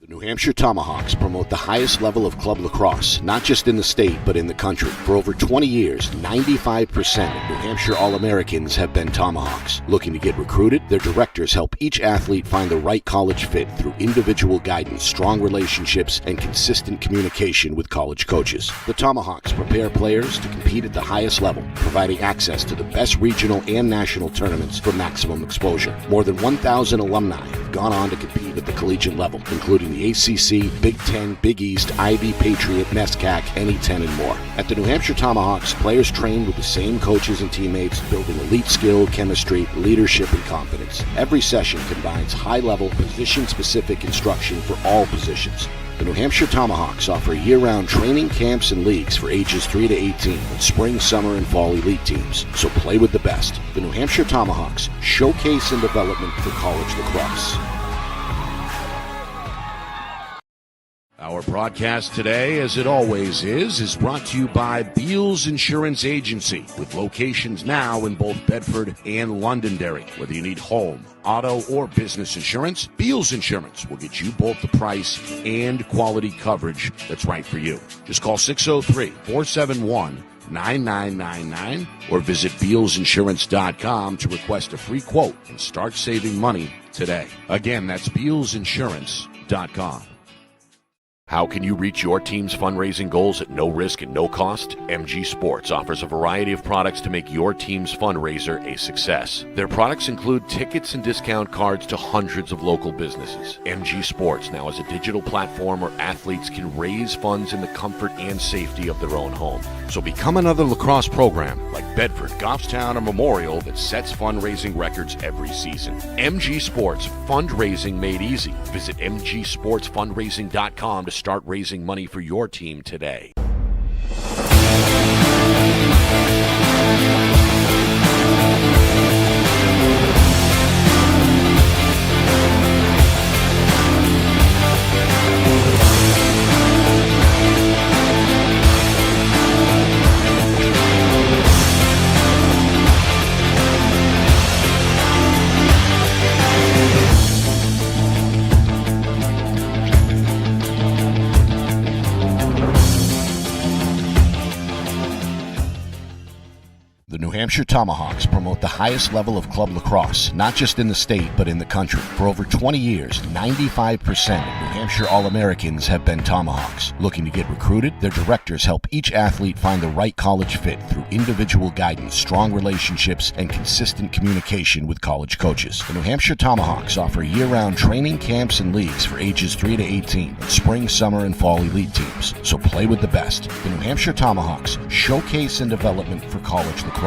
New Hampshire Tomahawks promote the highest level of club lacrosse, not just in the state, but in the country. For over 20 years, 95% of New Hampshire All-Americans have been Tomahawks. Looking to get recruited? Their directors help each athlete find the right college fit through individual guidance, strong relationships, and consistent communication with college coaches. The Tomahawks prepare players to compete at the highest level, providing access to the best regional and national tournaments for maximum exposure. More than 1,000 alumni have gone on to compete at the collegiate level, including the ACC, Big Ten, Big East, Ivy, Patriot, NESCAC, NE10, and more. At the New Hampshire Tomahawks, players train with the same coaches and teammates, building elite skill, chemistry, leadership, and confidence. Every session combines high-level, position-specific instruction for all positions. The New Hampshire Tomahawks offer year-round training camps and leagues for ages 3 to 18 with spring, summer, and fall elite teams. So play with the best. The New Hampshire Tomahawks, showcase and development for college lacrosse. Our broadcast today, as it always is brought to you by Beals Insurance Agency, with locations now in both Bedford and Londonderry. Whether you need home, auto, or business insurance, Beals Insurance will get you both the price and quality coverage that's right for you. Just call 603-471-9999 or visit BealsInsurance.com to request a free quote and start saving money today. Again, that's BealsInsurance.com. How can you reach your team's fundraising goals at no risk and no cost? MG Sports offers a variety of products to make your team's fundraiser a success. Their products include tickets and discount cards to hundreds of local businesses. MG Sports now has a digital platform where athletes can raise funds in the comfort and safety of their own home. So become another lacrosse program like Bedford, Goffstown, or Memorial that sets fundraising records every season. MG Sports, fundraising made easy. Visit mgsportsfundraising.com to start raising money for your team today. The New Hampshire Tomahawks promote the highest level of club lacrosse, not just in the state, but in the country. For over 20 years, 95% of New Hampshire All-Americans have been Tomahawks. Looking to get recruited? Their directors help each athlete find the right college fit through individual guidance, strong relationships, and consistent communication with college coaches. The New Hampshire Tomahawks offer year-round training camps and leagues for ages 3 to 18 with spring, summer, and fall elite teams. So play with the best. The New Hampshire Tomahawks, showcase and development for college lacrosse.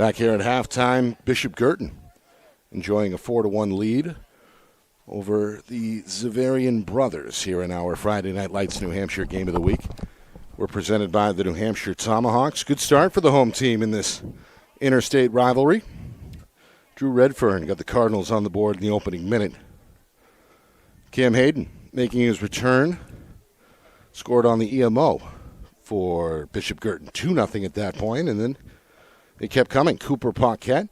Back here at halftime, Bishop Guertin enjoying a 4-1 lead over the Xaverian brothers here in our Friday Night Lights New Hampshire Game of the Week. We're presented by the New Hampshire Tomahawks. Good start for the home team in this interstate rivalry. Drew Redfern got the Cardinals on the board in the opening minute. Cam Hayden making his return, scored on the EMO for Bishop Guertin, 2-0 at that point, and then they kept coming. Cooper Paquette,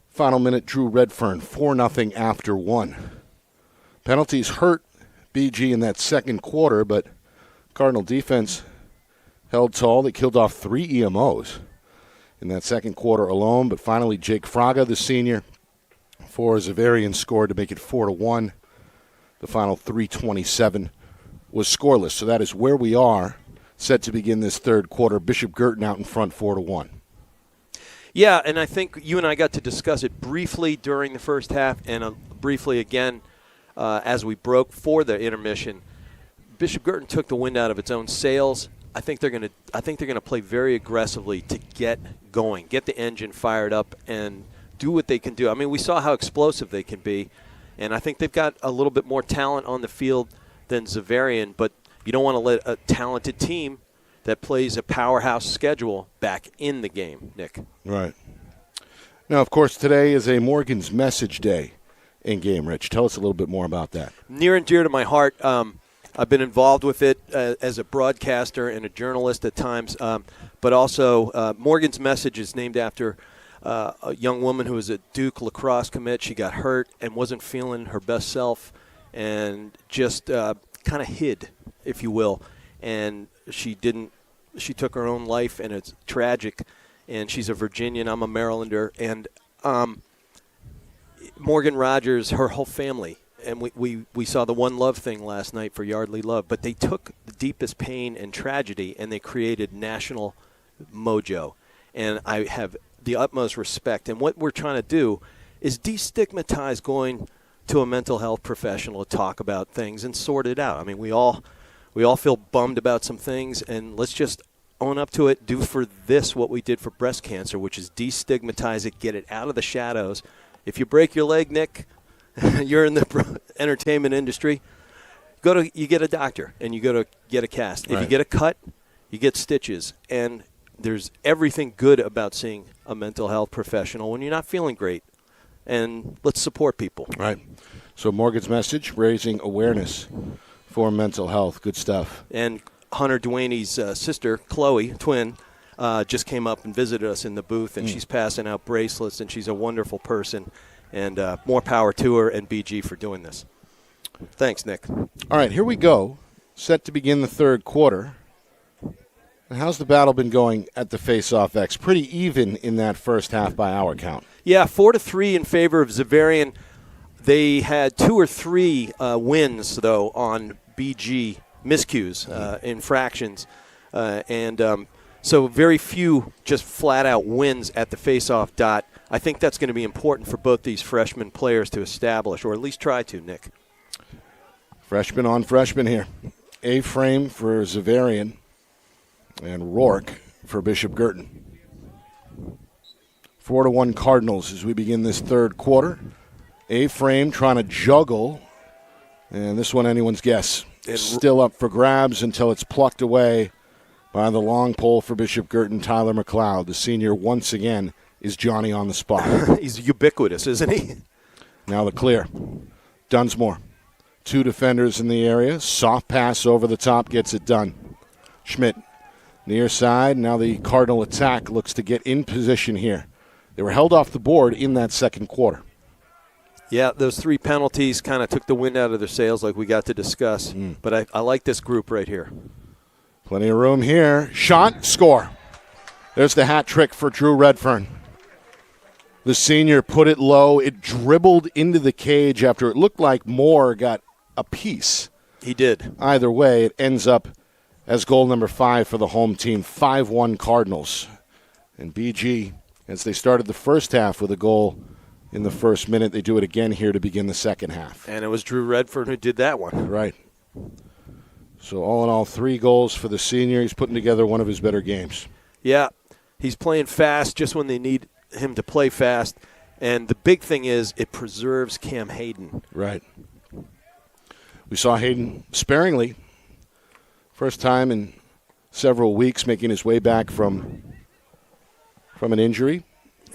final minute, Drew Redfern, 4-0 after 1. Penalties hurt BG in that second quarter, but Cardinal defense held tall. They killed off 3 EMOs in that second quarter alone, but finally Jake Fraga, the senior, for Xaverian scored to make it 4-1. The final 3:27 was scoreless, so that is where we are, set to begin this third quarter. Bishop Guertin out in front, 4-1. Yeah, and I think you and I got to discuss it briefly during the first half and briefly again as we broke for the intermission. Bishop Guertin took the wind out of its own sails. I think they're going to play very aggressively to get going, get the engine fired up, and do what they can do. I mean, we saw how explosive they can be, and I think they've got a little bit more talent on the field than Xaverian, but you don't want to let a talented team that plays a powerhouse schedule back in the game, Nick. Right. Now, of course, today is a Morgan's Message Day in game, Rich. Tell us a little bit more about that. Near and dear to my heart. I've been involved with it as a broadcaster and a journalist at times, but also Morgan's Message is named after a young woman who was a Duke lacrosse commit. She got hurt and wasn't feeling her best self and just kind of hid, if you will, and she took her own life, and it's tragic. And she's a Virginian. I'm a Marylander. And Morgan Rogers, her whole family, and we saw the One Love thing last night for Yardley Love, but they took the deepest pain and tragedy, and they created national mojo. And I have the utmost respect. And what we're trying to do is destigmatize going to a mental health professional to talk about things and sort it out. I mean, we all feel bummed about some things, and let's just own up to it, do for this what we did for breast cancer, which is destigmatize it, get it out of the shadows. If you break your leg, Nick, you're in the entertainment industry, you get a doctor, and you go to get a cast. If you get a cut, you get stitches. And there's everything good about seeing a mental health professional when you're not feeling great. And let's support people. Right. So Morgan's Message, raising awareness for mental health. Good stuff. And Hunter Duane's sister, Chloe, twin, just came up and visited us in the booth, and she's passing out bracelets, and she's a wonderful person. And more power to her and BG for doing this. Thanks, Nick. All right, here we go. Set to begin the third quarter. And how's the battle been going at the face-off X? Pretty even in that first half by our count. Yeah, 4-3 in favor of Xaverian. They had 2 or 3 wins, though, on BG miscues, infractions. So very few just flat-out wins at the face-off dot. I think that's going to be important for both these freshman players to establish, or at least try to, Nick. Freshman on freshman here. A-frame for Xaverian and Rourke for Bishop Guertin. 4-1 Cardinals as we begin this third quarter. A-frame trying to juggle, and this one anyone's guess. Still up for grabs until it's plucked away by the long pole for Bishop Guertin, Tyler McLeod. The senior once again is Johnny on the spot. He's ubiquitous, isn't he? Now the clear. Dunsmore. 2 defenders in the area. Soft pass over the top gets it done. Schmidt near side. Now the Cardinal attack looks to get in position here. They were held off the board in that second quarter. Yeah, those 3 penalties kind of took the wind out of their sails like we got to discuss. But I like this group right here. Plenty of room here. Shot, score. There's the hat trick for Drew Redfern. The senior put it low. It dribbled into the cage after it looked like Moore got a piece. He did. Either way, it ends up as goal number 5 for the home team. 5-1 Cardinals. And BG, as they started the first half with a goal in the first minute, they do it again here to begin the second half. And it was Drew Redfern who did that one. Right. So all in all, 3 goals for the senior. He's putting together one of his better games. Yeah, he's playing fast just when they need him to play fast. And the big thing is it preserves Cam Hayden. Right. We saw Hayden sparingly. First time in several weeks making his way back from an injury.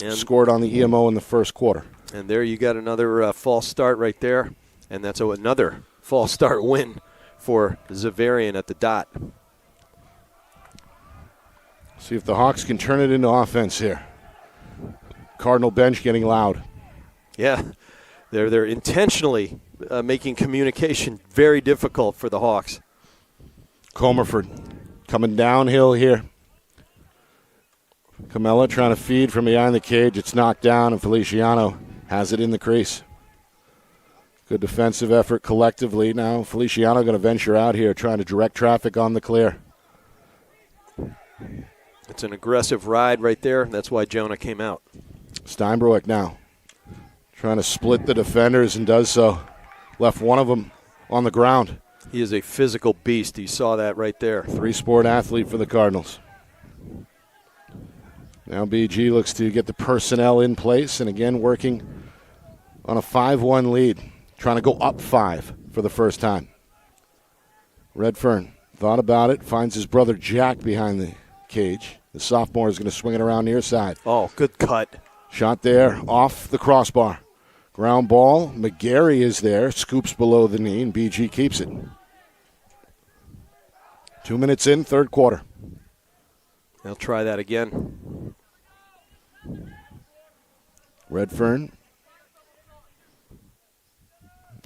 And scored on the EMO in the first quarter. And there you got another false start right there. And that's another false start win for Xaverian at the dot. See if the Hawks can turn it into offense here. Cardinal bench getting loud. Yeah, they're intentionally making communication very difficult for the Hawks. Comerford coming downhill here. Camella trying to feed from behind the cage. It's knocked down, and Feliciano has it in the crease. Good defensive effort collectively. Now Feliciano going to venture out here, trying to direct traffic on the clear. It's an aggressive ride right there. That's why Jonah came out. Steinbroek now trying to split the defenders and does so. Left one of them on the ground. He is a physical beast. You saw that right there. Three-sport athlete for the Cardinals. Now BG looks to get the personnel in place and again working on a 5-1 lead. Trying to go up 5 for the first time. Redfern thought about it, finds his brother Jack behind the cage. The sophomore is going to swing it around near side. Oh, good cut. Shot there off the crossbar. Ground ball. McGarry is there. Scoops below the knee, and BG keeps it. 2 minutes in, third quarter. They'll try that again. Redfern.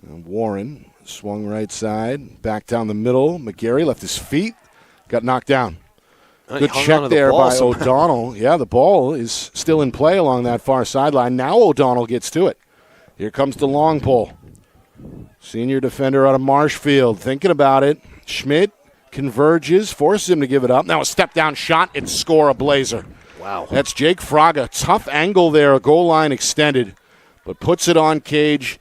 And Warren swung right side. Back down the middle. McGarry left his feet. Got knocked down. Good check there by O'Donnell. Yeah, the ball is still in play along that far sideline. Now O'Donnell gets to it. Here comes the long pole. Senior defender out of Marshfield thinking about it. Schmidt converges, forces him to give it up. Now a step-down shot and score a blazer. Wow. That's Jake Fraga. Tough angle there, a goal line extended, but puts it on cage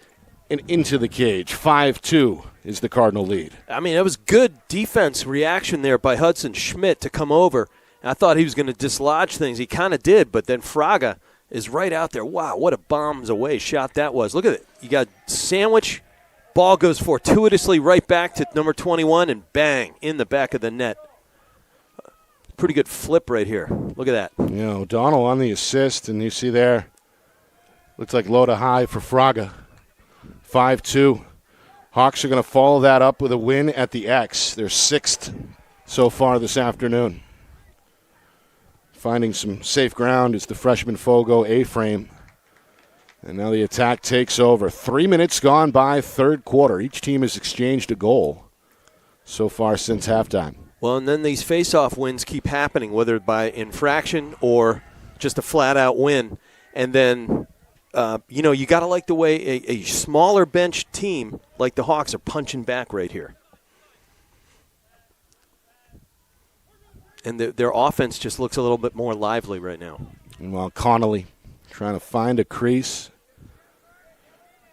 and into the cage. 5-2 is the Cardinal lead. I mean, it was good defense reaction there by Hudson Schmidt to come over. I thought he was going to dislodge things. He kind of did, but then Fraga is right out there. Wow, what a bombs away shot that was. Look at it. You got sandwich. Ball goes fortuitously right back to number 21, and bang, in the back of the net. Pretty good flip right here. Look at that. Yeah, O'Donnell on the assist, and you see there, looks like low to high for Fraga. 5-2. Hawks are going to follow that up with a win at the X. They're 6th so far this afternoon. Finding some safe ground is the freshman Fogo A-frame. And now the attack takes over. 3 minutes gone by, third quarter. Each team has exchanged a goal so far since halftime. Well, and then these face-off wins keep happening, whether by infraction or just a flat-out win. And then, you got to like the way a smaller bench team like the Hawks are punching back right here. And their offense just looks a little bit more lively right now. And while Connolly trying to find a crease.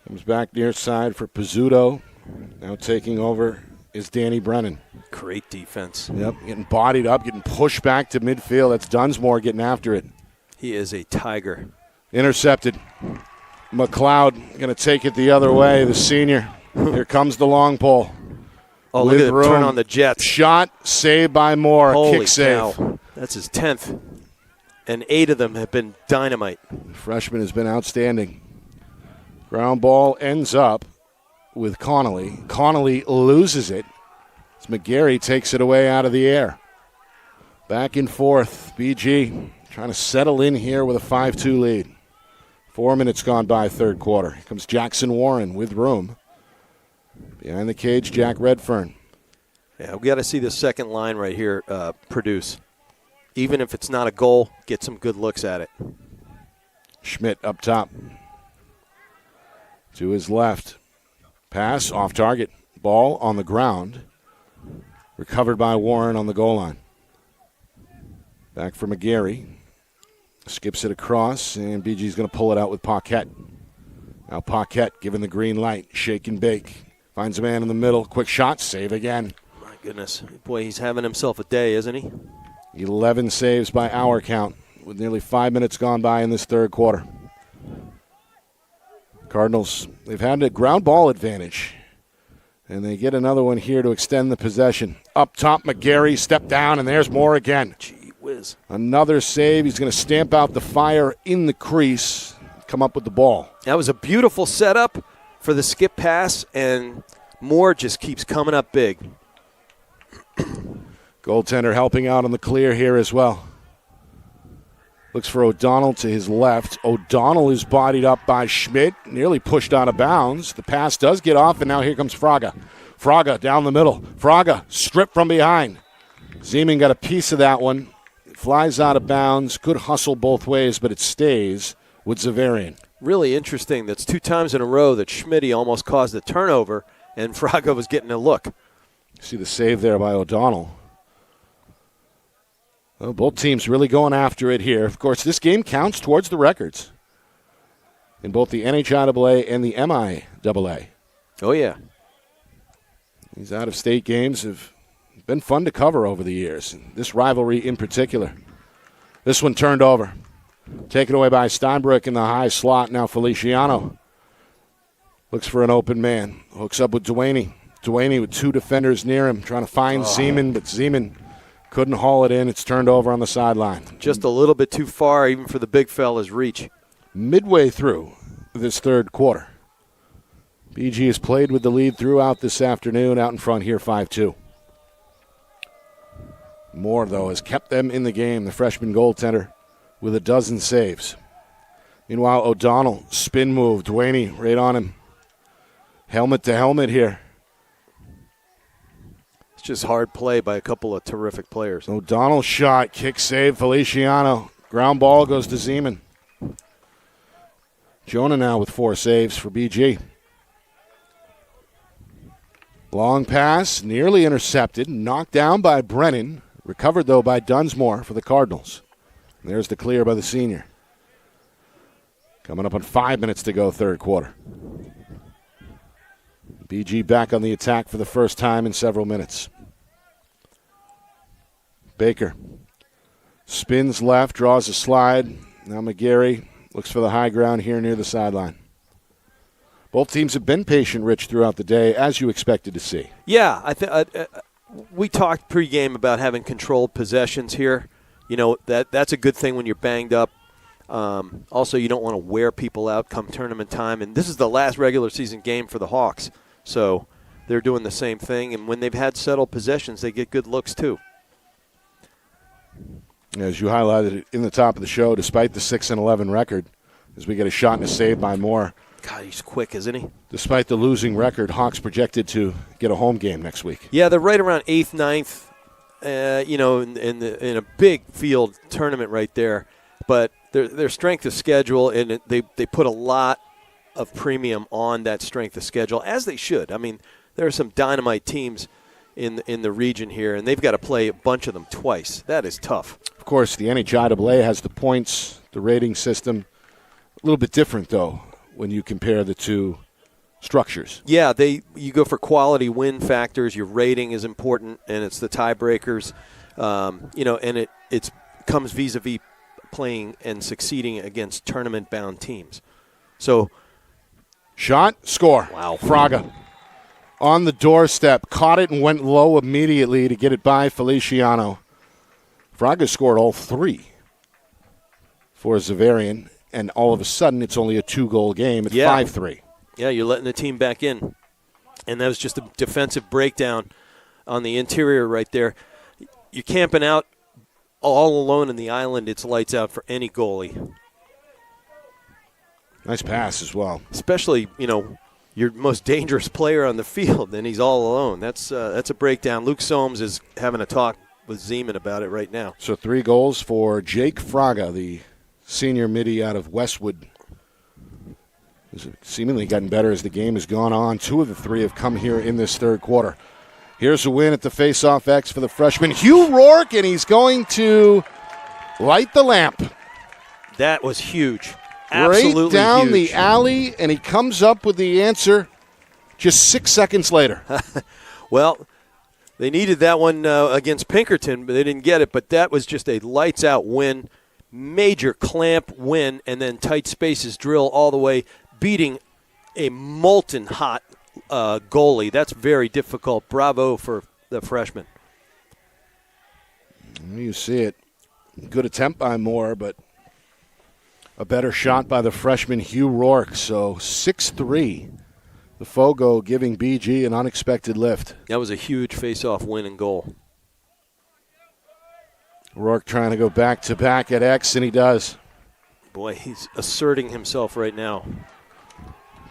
Comes back near side for Pizzuto. Now taking over is Danny Brennan. Great defense. Yep, getting bodied up, getting pushed back to midfield. That's Dunsmore getting after it. He is a tiger. Intercepted. McLeod going to take it the other way, the senior. Here comes the long pole. Oh, look at him turn on the Jets. Shot, saved by Moore. Holy kick save. Cow. That's his 10th. And 8 of them have been dynamite. The freshman has been outstanding. Ground ball ends up with Connolly. Connolly loses it as McGarry takes it away out of the air. Back and forth. BG trying to settle in here with a 5-2 lead. 4 minutes gone by, third quarter. Here comes Jackson Warren with room. Behind the cage, Jack Redfern. Yeah, we got to see the second line right here produce. Even if it's not a goal, get some good looks at it. Schmidt up top. To his left. Pass off target. Ball on the ground. Recovered by Warren on the goal line. Back for McGarry. Skips it across, and BG's going to pull it out with Paquette. Now Paquette given the green light. Shake and bake. Finds a man in the middle. Quick shot. Save again. My goodness. Boy, he's having himself a day, isn't he? 11 saves by our count. with nearly 5 minutes gone by in this third quarter. Cardinals, they've had a ground ball advantage, and they get another one here to extend the possession. Up top, McGarry, step down, and there's more again. Gee whiz. Another save. He's going to stamp out the fire in the crease, come up with the ball. That was a beautiful setup for the skip pass, and Moore just keeps coming up big. Goaltender helping out on the clear here as well. Looks for O'Donnell to his left. O'Donnell is bodied up by Schmidt, nearly pushed out of bounds. The pass does get off, and now here comes Fraga. Fraga down the middle. Fraga stripped from behind. Zeman got a piece of that one. It flies out of bounds. Good hustle both ways, but it stays with Xaverian. Really interesting. That's 2 times in a row that Schmidt almost caused a turnover, and Fraga was getting a look. See the save there by O'Donnell. Well, both teams really going after it here. Of course, this game counts towards the records in both the NHIAA and the MIAA. Oh, yeah. These out-of-state games have been fun to cover over the years, and this rivalry in particular. This one turned over. Taken away by Steinbrück in the high slot. Now Feliciano looks for an open man. Hooks up with Duaney. Duaney with 2 defenders near him, trying to find Zeman, but Zeman couldn't haul it in. It's turned over on the sideline. Just a little bit too far, even for the big fella's reach. Midway through this third quarter, BG has played with the lead throughout this afternoon, out in front here 5-2. Moore, though, has kept them in the game, the freshman goaltender, with a dozen saves. Meanwhile, O'Donnell, spin move, Duaney right on him. Helmet to helmet here. Just hard play by a couple of terrific players. O'Donnell shot, kick save, Feliciano. Ground ball goes to Zeman. Jonah now with 4 saves for BG. Long pass, nearly intercepted, knocked down by Brennan. Recovered, though, by Dunsmore for the Cardinals. And there's the clear by the senior. Coming up on 5 minutes to go, third quarter. BG back on the attack for the first time in several minutes. Baker spins left, draws a slide. Now McGarry looks for the high ground here near the sideline. Both teams have been patient, Rich, throughout the day, as you expected to see. Yeah, we talked pregame about having controlled possessions here. You know, that's a good thing when you're banged up. Also, you don't want to wear people out come tournament time. And this is the last regular season game for the Hawks. So they're doing the same thing. And when they've had settled possessions, they get good looks too. As you highlighted in the top of the show, despite the 6-11 record, as we get a shot and a save by Moore. God, he's quick, isn't he? Despite the losing record, Hawks projected to get a home game next week. Yeah, they're right around 8th, 9th, in a big field tournament right there. But their strength of schedule, and they put a lot of premium on that strength of schedule, as they should. I mean, there are some dynamite teams in the region here, and they've got to play a bunch of them twice. That is tough. Of course, the NHIAA has the points, the rating system. A little bit different, though, when you compare the two structures. Yeah, you go for quality win factors. Your rating is important, and it's the tiebreakers. And it comes vis-a-vis playing and succeeding against tournament-bound teams. So, shot, score. Wow. Fraga on the doorstep, caught it and went low immediately to get it by Feliciano. Fraga scored all 3 for Xaverian, and all of a sudden it's only a 2-goal game at 5-3. Yeah, you're letting the team back in. And that was just a defensive breakdown on the interior right there. You're camping out all alone in the island. It's lights out for any goalie. Nice pass as well. Especially, your most dangerous player on the field, and he's all alone. That's a breakdown. Luke Soames is having a talk with Zeman about it right now. So 3 goals for Jake Fraga, the senior midi out of Westwood. Has seemingly gotten better as the game has gone on. 2 of the 3 have come here in this third quarter. Here's a win at the face-off X for the freshman Hugh Rourke, and he's going to light the lamp. That was huge. Absolutely right down huge. The alley, and he comes up with the answer just 6 seconds later. Well, they needed that one against Pinkerton, but they didn't get it. But that was just a lights-out win. major clamp win and then tight spaces drill all the way, beating a molten hot goalie. That's very difficult. Bravo for the freshman. You see it. Good attempt by Moore, but a better shot by the freshman Hugh Rourke. So 6-3. The Fogo giving BG an unexpected lift. That was a huge face-off win and goal. Rourke trying to go back-to-back at X, and he does. Boy, he's asserting himself right now.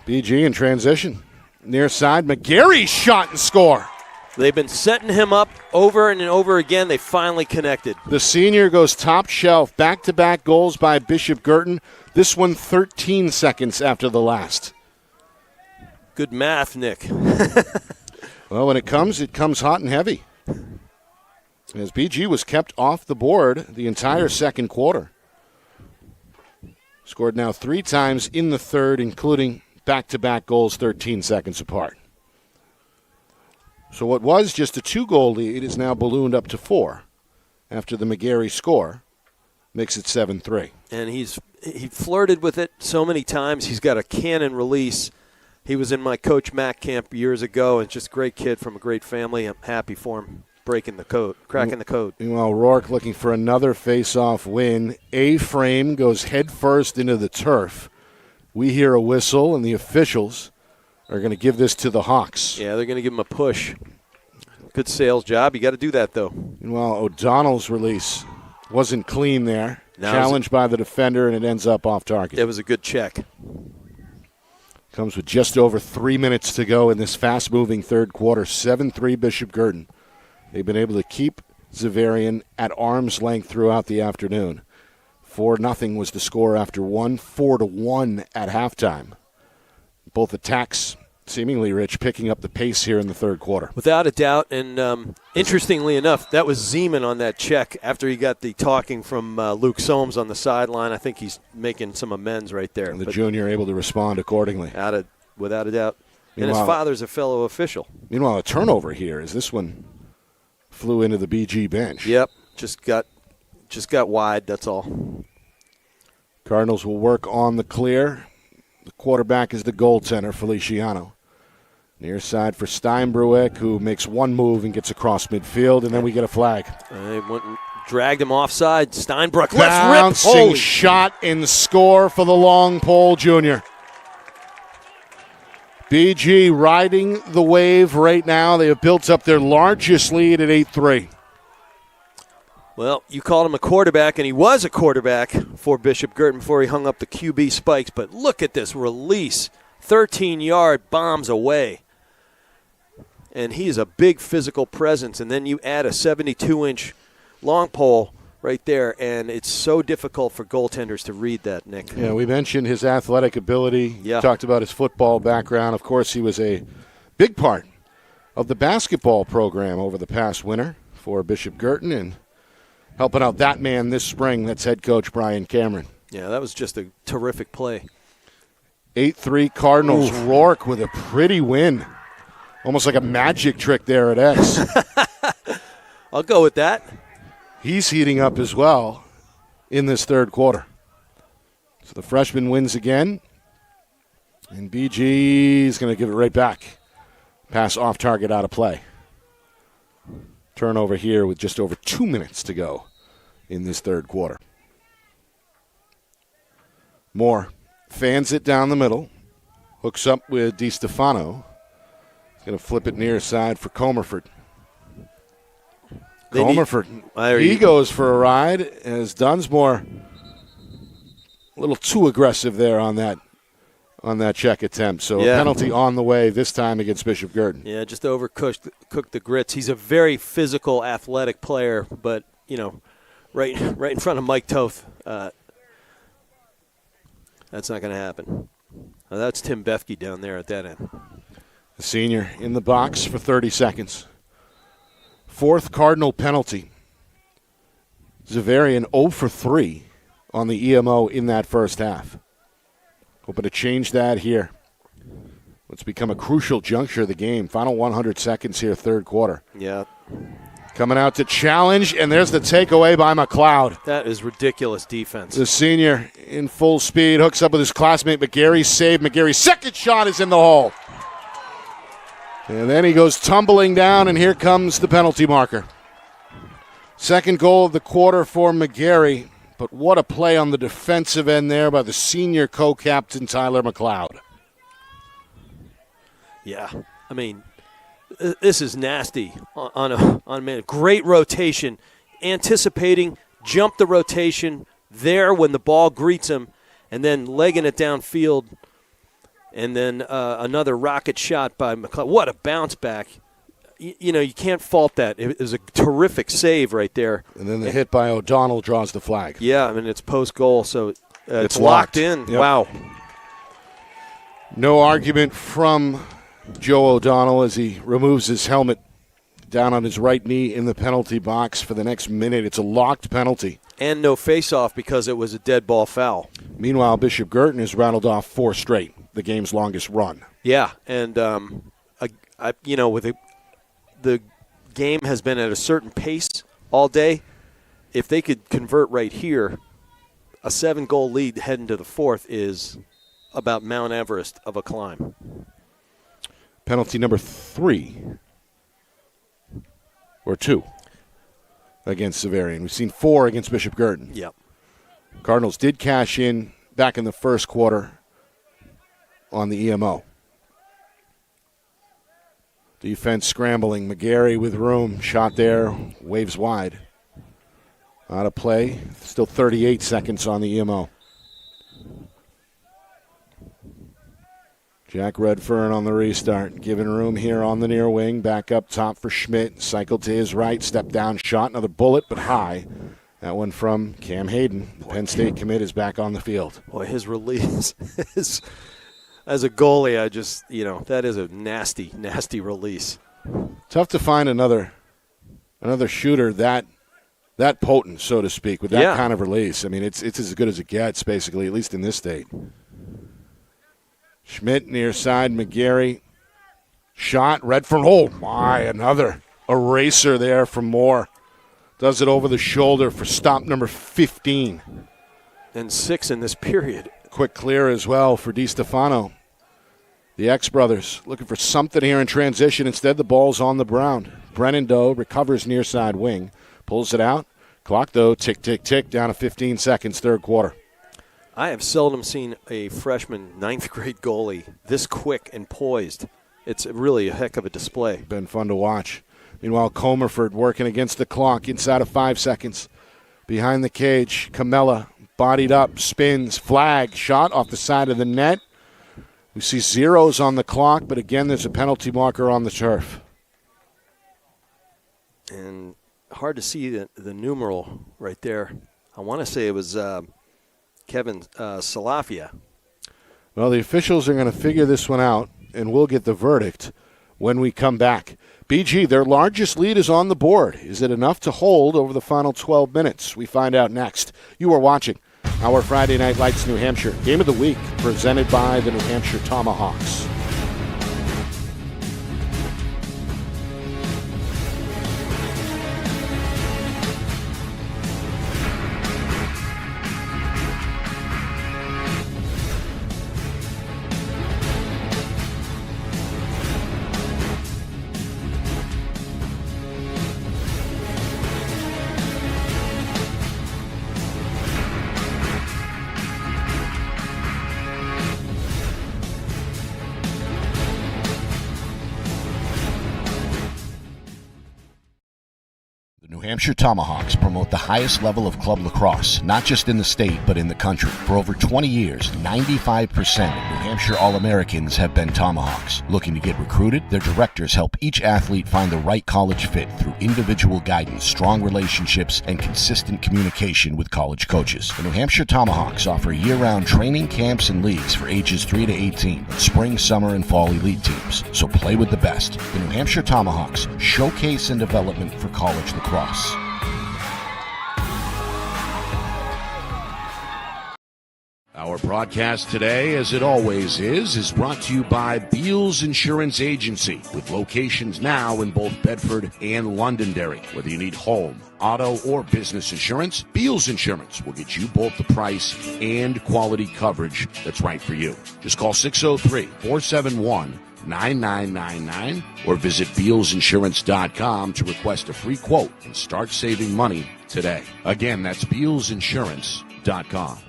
BG in transition. Near side, McGarry's shot and score. They've been setting him up over and over again. They finally connected. The senior goes top shelf. Back-to-back goals by Bishop Guertin. This one 13 seconds after the last. Good math, Nick. Well, when it comes hot and heavy. As BG was kept off the board the entire second quarter. Scored now 3 times in the third, including back-to-back goals 13 seconds apart. So what was just a 2-goal lead is now ballooned up to 4 after the McGarry score. Makes it 7-3. And he flirted with it so many times. He's got a cannon release. He was in my Coach Mack camp years ago, and just a great kid from a great family. I'm happy for him breaking the code, cracking the code. Meanwhile, Rourke looking for another face-off win. A-frame goes headfirst into the turf. We hear a whistle, and the officials are going to give this to the Hawks. Yeah, they're going to give him a push. Good sales job. You got to do that, though. Meanwhile, O'Donnell's release wasn't clean there. Challenged by the defender, and it ends up off target. It was a good check. Comes with just over 3 minutes to go in this fast-moving third quarter. 7-3 Bishop Guertin. They've been able to keep Xaverian at arm's length throughout the afternoon. 4-0 was the score after one, 4-1 at halftime. Both attacks, seemingly, Rich, picking up the pace here in the third quarter. Without a doubt, and interestingly enough, that was Zeman on that check after he got the talking from Luke Soames on the sideline. I think he's making some amends right there. And the junior able to respond accordingly. Without a doubt. And his Meanwhile, father's a fellow official. Meanwhile, a turnover here as this one flew into the BG bench. Yep, just got wide, that's all. Cardinals will work on the clear. The quarterback is the goaltender, Feliciano. Near side for Steinbrueck, who makes one move and gets across midfield, and then we get a flag. They went and dragged him offside. Steinbrueck, let's Bouncing rip. Holy shot and score for the long pole junior. BG riding the wave right now. They have built up their largest lead at 8-3. Well, you called him a quarterback, and he was a quarterback for Bishop Guertin before he hung up the QB spikes. But look at this release. 13-yard bombs away. And he is a big physical presence. And then you add a 72-inch long pole right there, and it's so difficult for goaltenders to read that, Nick. Yeah, we mentioned his athletic ability. Yeah. Talked about his football background. Of course, he was a big part of the basketball program over the past winter for Bishop Guertin, and helping out that man this spring, that's head coach Brian Cameron. Yeah, that was just a terrific play. 8-3 Cardinals. Oof. Rourke with a pretty win. Almost like a magic trick there at X. I'll go with that. He's heating up as well in this third quarter. So the freshman wins again. And BG is going to give it right back. Pass off target, out of play. Turnover here with just over 2 minutes to go in this third quarter. Moore fans it down the middle. Hooks up with DiStefano. He's going to flip it near side for Comerford. Comerford, he goes for a ride as Dunsmore a little too aggressive there on that check attempt. So yeah. A penalty on the way this time against Bishop Guertin. Yeah, just overcooked the grits. He's a very physical, athletic player, but, right in front of Mike Toth, that's not going to happen. Now, that's Tim Befke down there at that end. The senior in the box for 30 seconds. Fourth Cardinal penalty. Xaverian 0 for 3 on the EMO in that first half. Hoping to change that here. It's become a crucial juncture of the game. Final 100 seconds here, third quarter. Yeah. Coming out to challenge, and there's the takeaway by McLeod. That is ridiculous defense. The senior in full speed hooks up with his classmate McGarry. Save McGarry's second shot is in the hole. And then he goes tumbling down, and here comes the penalty marker. Second goal of the quarter for McGarry, but what a play on the defensive end there by the senior co-captain Tyler McLeod. Yeah, I mean, this is nasty on a man. Great rotation, anticipating, jump the rotation there when the ball greets him, and then legging it downfield, and then another rocket shot by McLeod. What a bounce back. You know, you can't fault that. It was a terrific save right there. And then the hit by O'Donnell draws the flag. Yeah, I mean, it's post-goal, so it's locked in. Yep. Wow. No argument from Joe O'Donnell as he removes his helmet down on his right knee in the penalty box for the next minute. It's a locked penalty. And no face-off because it was a dead ball foul. Meanwhile, Bishop Guertin has rattled off 4 straight, the game's longest run. Yeah, and with the game has been at a certain pace all day. If they could convert right here, a 7-goal lead heading to the fourth is about Mount Everest of a climb. Penalty number 3 or 2 against Xaverian. We've seen 4 against Bishop Guertin. Yep. Cardinals did cash in back in the first quarter on the EMO. Defense scrambling. McGarry with room. Shot there. Waves wide. Out of play. Still 38 seconds on the EMO. Jack Redfern on the restart. Giving room here on the near wing. Back up top for Schmidt. Cycle to his right. Step down shot. Another bullet, but high. That one from Cam Hayden. The Penn State commit is back on the field. Boy, his release is... As a goalie, that is a nasty, nasty release. Tough to find another shooter that potent, so to speak, with that kind of release. I mean, it's as good as it gets, basically, at least in this state. Schmidt near side, McGarry. Shot, Redfern. Oh, my, another eraser there from Moore. Does it over the shoulder for stop number 15. And 6 in this period. Quick clear as well for DiStefano. The X-Brothers looking for something here in transition. Instead, the ball's on the Brown. Brennan Doe recovers near side wing. Pulls it out. Clock, though, tick, tick, tick, down to 15 seconds, third quarter. I have seldom seen a freshman 9th grade goalie this quick and poised. It's really a heck of a display. Been fun to watch. Meanwhile, Comerford working against the clock inside of 5 seconds. Behind the cage, Camella bodied up, spins, flag, shot off the side of the net. We see zeros on the clock, but again, there's a penalty marker on the turf. And hard to see the numeral right there. I want to say it was Kevin Salafia. Well, the officials are going to figure this one out, and we'll get the verdict when we come back. BG, their largest lead is on the board. Is it enough to hold over the final 12 minutes? We find out next. You are watching our Friday Night Lights New Hampshire Game of the Week, presented by the New Hampshire Tomahawks. New Hampshire Tomahawks promote the highest level of club lacrosse, not just in the state, but in the country. For over 20 years, 95% of New Hampshire All-Americans have been Tomahawks. Looking to get recruited? Their directors help each athlete find the right college fit through individual guidance, strong relationships, and consistent communication with college coaches. The New Hampshire Tomahawks offer year-round training camps and leagues for ages 3 to 18, and spring, summer, and fall elite teams. So play with the best. The New Hampshire Tomahawks, showcase and development for college lacrosse. Our broadcast today, as it always is brought to you by Beals Insurance Agency, with locations now in both Bedford and Londonderry. Whether you need home, auto, or business insurance, Beals Insurance will get you both the price and quality coverage that's right for you. Just call 603-471-9999 or visit BealsInsurance.com to request a free quote and start saving money today. Again, that's BealsInsurance.com.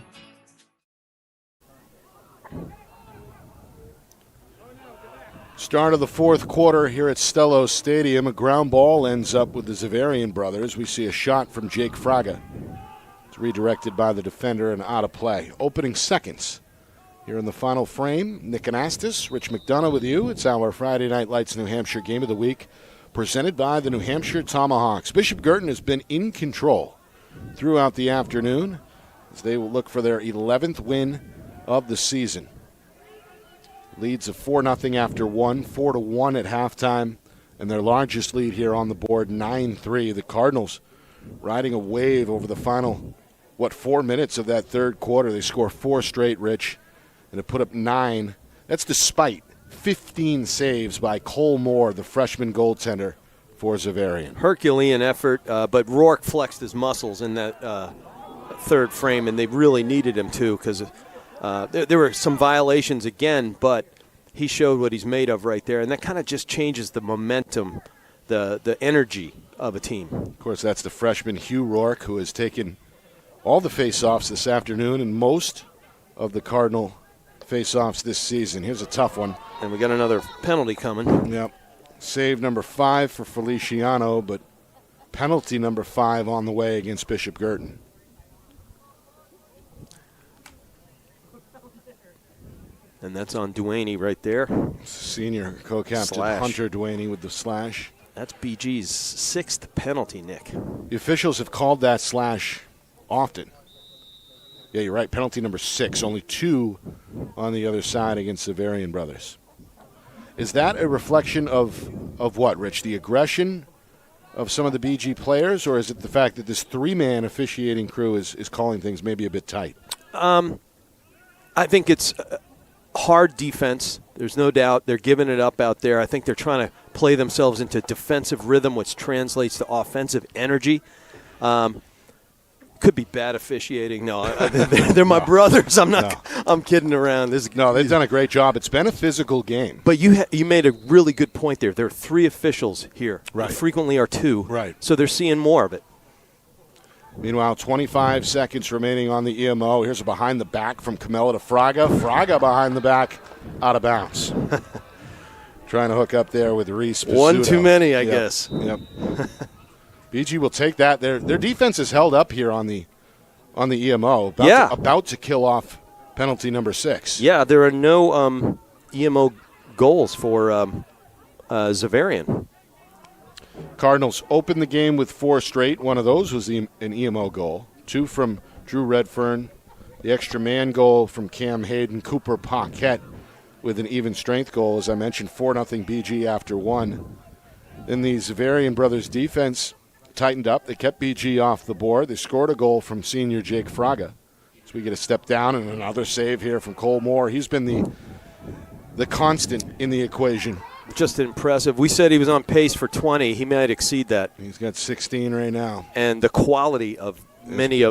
Start of the fourth quarter here at Stello Stadium. A ground ball ends up with the Xaverian brothers. We see a shot from Jake Fraga. It's redirected by the defender and out of play. Opening seconds here in the final frame. Nick Anastas, Rich McDonough with you. It's our Friday Night Lights New Hampshire Game of the Week, presented by the New Hampshire Tomahawks. Bishop Guertin has been in control throughout the afternoon as they will look for their 11th win of the season. Leads of 4-0 after one, 4-1 at halftime, and their largest lead here on the board, 9-3. The Cardinals riding a wave over the final, 4 minutes of that third quarter. They score 4 straight, Rich, and to put up 9. That's despite 15 saves by Cole Moore, the freshman goaltender for Xaverian. Herculean effort, but Rourke flexed his muscles in that third frame, and they really needed him to, because there were some violations again, but he showed what he's made of right there, and that kind of just changes the momentum, the energy of a team. Of course, that's the freshman Hugh Rourke, who has taken all the face-offs this afternoon and most of the Cardinal face-offs this season. Here's a tough one. And we got another penalty coming. Yep. Save number 5 for Feliciano, but penalty number 5 on the way against Bishop Guertin. And that's on Duaney right there. Senior co-captain Slash. Hunter Duaney with the slash. That's BG's 6th penalty, Nick. The officials have called that slash often. Yeah, you're right. Penalty number 6. Only 2 on the other side against the Xaverian brothers. Is that a reflection of what, Rich? The aggression of some of the BG players, or is it the fact that this 3-man officiating crew is calling things maybe a bit tight? I think it's hard defense. There's no doubt they're giving it up out there. I think they're trying to play themselves into defensive rhythm, which translates to offensive energy. Could be bad officiating. No, they're my brothers. I'm not. No. I'm kidding around. They've done a great job. It's been a physical game. But you made a really good point there. There are 3 officials here. Right. There frequently are 2. Right. So they're seeing more of it. Meanwhile, 25 seconds remaining on the EMO. Here's a behind the back from Camella to Fraga. Fraga behind the back, out of bounds. Trying to hook up there with Reese Pizzuto. One too many, I guess. Yep. BG will take that. Their defense is held up here on the EMO. About to kill off penalty number 6. Yeah, there are no EMO goals for Xaverian. Cardinals opened the game with 4 straight. One of those was an EMO goal. 2 from Drew Redfern. The extra man goal from Cam Hayden. Cooper Paquette with an even strength goal. As I mentioned, 4-0 BG after 1. Then the Xaverian brothers defense tightened up. They kept BG off the board. They scored a goal from senior Jake Fraga. So we get a step down and another save here from Cole Moore. He's been the constant in the equation. Just impressive. We said he was on pace for 20. He might exceed that. He's got 16 right now. And the quality of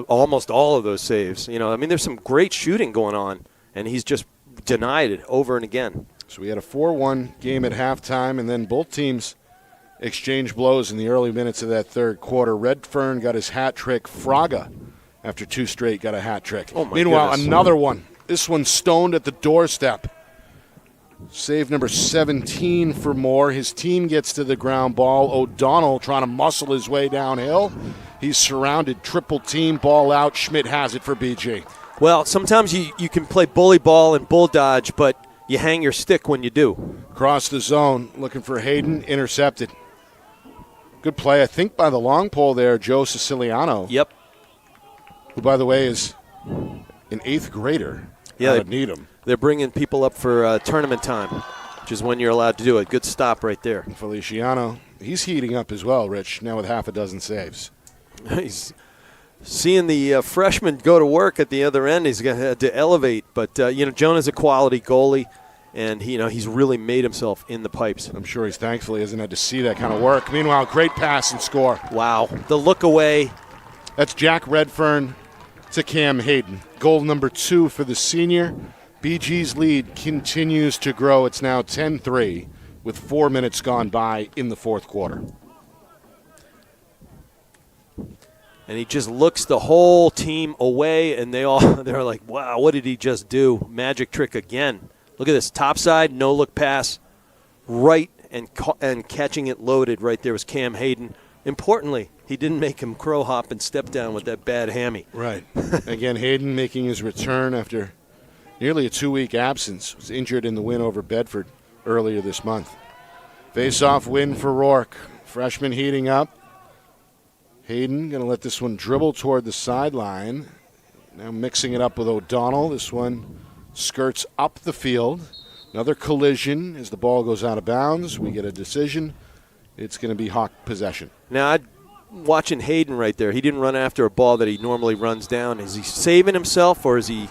almost all of those saves. There's some great shooting going on, and he's just denied it over and again. So we had a 4-1 game at halftime, and then both teams exchanged blows in the early minutes of that third quarter. Redfern got his hat trick. Fraga, after 2 straight, got a hat trick. Oh my Meanwhile, goodness. Another one. This one stoned at the doorstep. Save number 17 for Moore. His team gets to the ground ball. O'Donnell trying to muscle his way downhill. He's surrounded, triple team, ball out. Schmidt has it for BG. Well, sometimes you can play bully ball and bull dodge, but you hang your stick when you do. Across the zone, looking for Hayden, intercepted. Good play, I think, by the long pole there, Joe Siciliano. Yep. Who, by the way, is an 8th grader out of Needham. They're bringing people up for tournament time, which is when you're allowed to do it. Good stop right there. Feliciano, he's heating up as well, Rich, now with half a dozen saves. seeing the freshman go to work at the other end. He's going to have to elevate. But, Jonah's a quality goalie, and he's really made himself in the pipes. I'm sure he's thankful he hasn't had to see that kind of work. Meanwhile, great pass and score. Wow. The look away. That's Jack Redfern to Cam Hayden. Goal number 2 for the senior. BG's lead continues to grow. It's now 10-3 with 4 minutes gone by in the fourth quarter. And he just looks the whole team away, and they're like, wow, what did he just do? Magic trick again. Look at this. Topside, no-look pass, right, and catching it loaded right there was Cam Hayden. Importantly, he didn't make him crow hop and step down with that bad hammy. Right. Again, Hayden making his return after nearly a 2-week absence. Was injured in the win over Bedford earlier this month. Face-off win for Rourke. Freshman heating up. Hayden going to let this one dribble toward the sideline. Now mixing it up with O'Donnell. This one skirts up the field. Another collision as the ball goes out of bounds. We get a decision. It's going to be Hawk possession. Now, watching Hayden right there, he didn't run after a ball that he normally runs down. Is he saving himself, or is he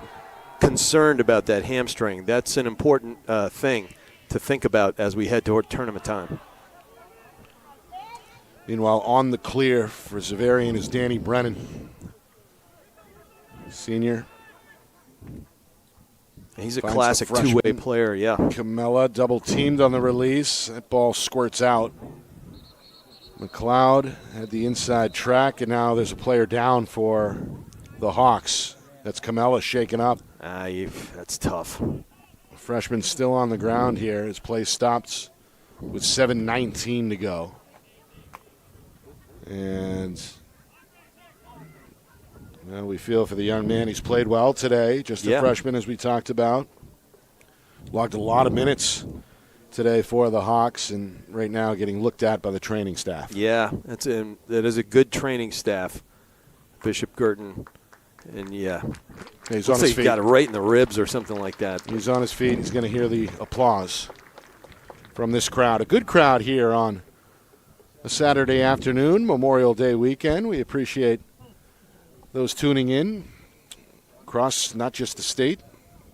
concerned about that hamstring? That's an important thing to think about as we head toward tournament time. Meanwhile, on the clear for Xaverian is Danny Brennan, senior. He's a Finds classic the freshman. two-way player, yeah. Camella double-teamed on the release. That ball squirts out. McLeod had the inside track, and now there's a player down for the Hawks. That's Camella shaken up. That's tough. The freshman still on the ground here. His play stops with 7:19 to go. And well, we feel for the young man. He's played well today, just a freshman as we talked about. Logged a lot of minutes today for the Hawks, and right now getting looked at by the training staff. Yeah, that is a good training staff, Bishop Guertin. And, He's on his feet. He got it right in the ribs or something like that. He's on his feet. He's going to hear the applause from this crowd. A good crowd here on a Saturday afternoon, Memorial Day weekend. We appreciate those tuning in across not just the state,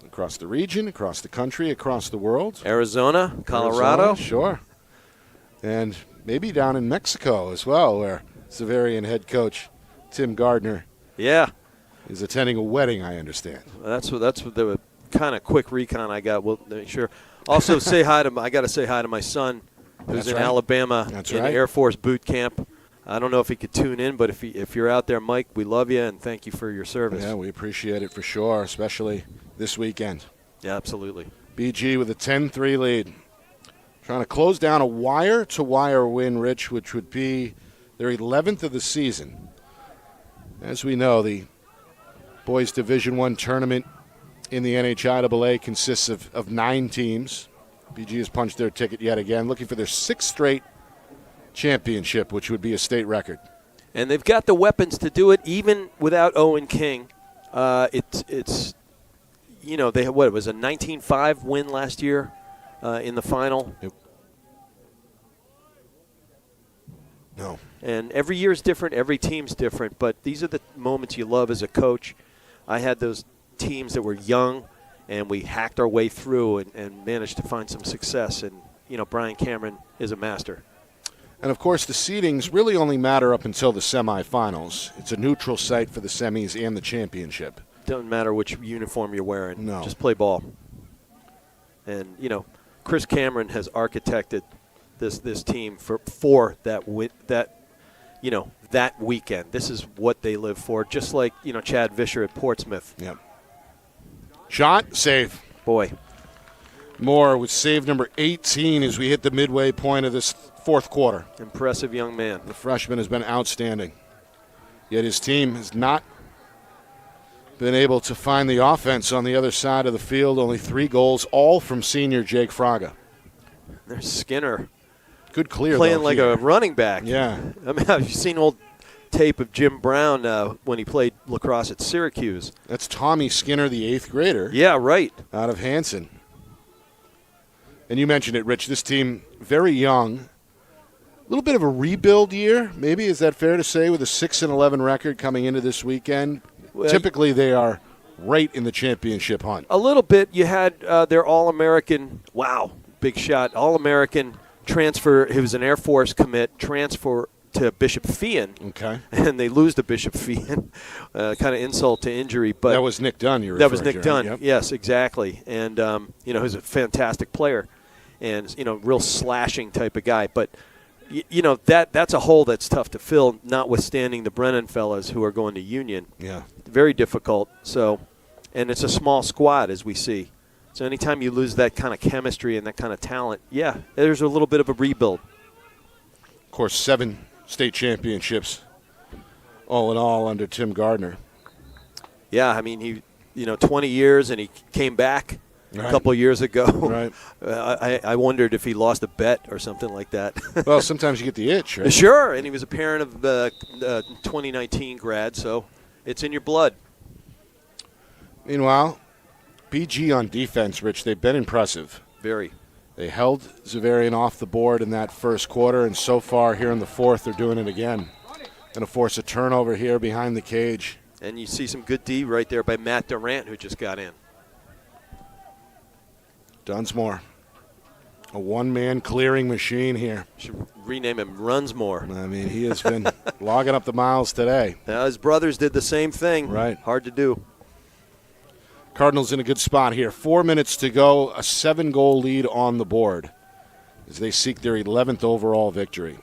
across the region, across the country, across the world. Arizona, Colorado. Sure. And maybe down in Mexico as well, where Xaverian head coach Tim Gardner is attending a wedding, I understand. That's what the kind of quick recon I got. Well, sure. Also, I got to say hi to my son, who's in Alabama in Air Force boot camp. I don't know if he could tune in, but if you're out there, Mike, we love you and thank you for your service. Yeah, we appreciate it for sure, especially this weekend. Yeah, absolutely. BG with a 10-3 lead. Trying to close down a wire-to-wire win, Rich, which would be their 11th of the season. As we know, the boys Division I tournament in the NHIAA consists of 9 teams. BG has punched their ticket yet again, looking for their 6th straight championship, which would be a state record. And they've got the weapons to do it, even without Owen King. It's they had, it was a 19-5 win last year in the final. No. And every year is different, every team's different, but these are the moments you love as a coach. I had those teams that were young, and we hacked our way through and managed to find some success. And, Brian Cameron is a master. And, of course, the seedings really only matter up until the semifinals. It's a neutral site for the semis and the championship. Doesn't matter which uniform you're wearing. No. Just play ball. And, Chris Cameron has architected this team for that weekend. This is what they live for, just like, Chad Vischer at Portsmouth. Yep. Shot, save. Boy. Moore with save number 18 as we hit the midway point of this fourth quarter. Impressive young man. The freshman has been outstanding. Yet his team has not been able to find the offense on the other side of the field. Only 3 goals, all from senior Jake Fraga. There's Skinner. Good clear, playing like a running back. Yeah. I mean, have you seen old tape of Jim Brown when he played lacrosse at Syracuse? That's Tommy Skinner, the 8th grader. Yeah, right. Out of Hanson. And you mentioned it, Rich. This team, very young, little bit of a rebuild year, maybe. Is that fair to say, with a 6-11 record coming into this weekend? Well, Typically, they are right in the championship hunt. A little bit. You had their All-American, wow, big shot, All-American transfer. He was an Air Force commit, transfer to Bishop Feehan. Okay. And they lose to Bishop Feehan, kind of insult to injury. But that was Nick Dunn, That was Nick to, Dunn, right? Yep. yes, exactly. And, he's a fantastic player and, real slashing type of guy. But, that's a hole that's tough to fill, notwithstanding the Brennan fellas who are going to Union. Yeah. Very difficult. So, and it's a small squad, as we see. So anytime you lose that kind of chemistry and that kind of talent, yeah, there's a little bit of a rebuild. Of course, 7 state championships all in all under Tim Gardner. Yeah, I mean, he, 20 years, and he came back Right. a couple of years ago. Right. I wondered if he lost a bet or something like that. Well, sometimes you get the itch, right? Sure, and he was a parent of the 2019 grad, so it's in your blood. Meanwhile, BG on defense, Rich, they've been impressive. Very. They held Xaverian off the board in that first quarter, and so far here in the fourth, they're doing it again. Going to force a turnover here behind the cage. And you see some good D right there by Matt Durant, who just got in. Dunsmore, a one-man clearing machine here. Should rename him Runsmore. I mean, he has been logging up the miles today. Now, his brothers did the same thing. Right. Hard to do. Cardinals in a good spot here. 4 minutes to go, a 7-goal lead on the board as they seek their 11th overall victory.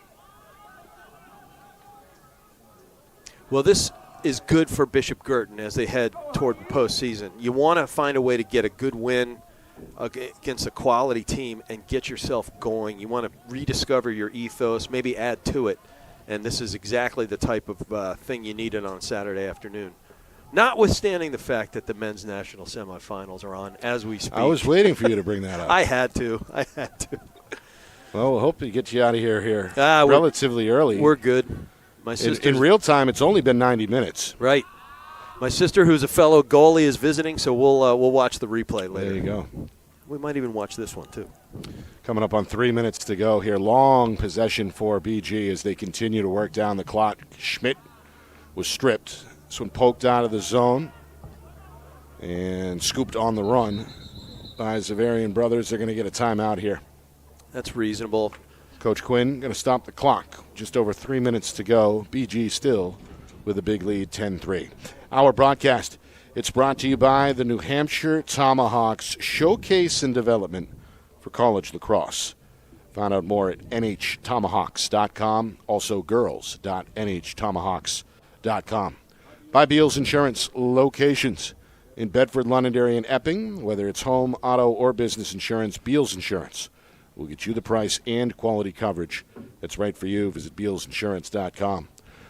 Well, this is good for Bishop Guertin as they head toward the postseason. You want to find a way to get a good win against a quality team and get yourself going. You want to rediscover your ethos, maybe add to it, and this is exactly the type of thing you needed on Saturday afternoon. Notwithstanding the fact that the men's national semifinals are on as we speak. I was waiting for you to bring that up. I had to. Well, we'll hope to get you out of here relatively early. We're good. My sister in real time, it's only been 90 minutes. Right. My sister, who's a fellow goalie, is visiting, so we'll watch the replay later. There you go. We might even watch this one, too. Coming up on 3 minutes to go here. Long possession for BG as they continue to work down the clock. Schmidt was stripped. This one poked out of the zone and scooped on the run by Xaverian brothers. They're going to get a timeout here. That's reasonable. Coach Quinn going to stop the clock. Just over 3 minutes to go. BG still with a big lead, 10-3. Our broadcast, it's brought to you by the New Hampshire Tomahawks Showcase and Development for College Lacrosse. Find out more at nhtomahawks.com, also girls.nhtomahawks.com. By Beals Insurance locations in Bedford, Londonderry, and Epping. Whether it's home, auto, or business insurance, Beals Insurance will get you the price and quality coverage that's right for you. Visit BealsInsurance.com.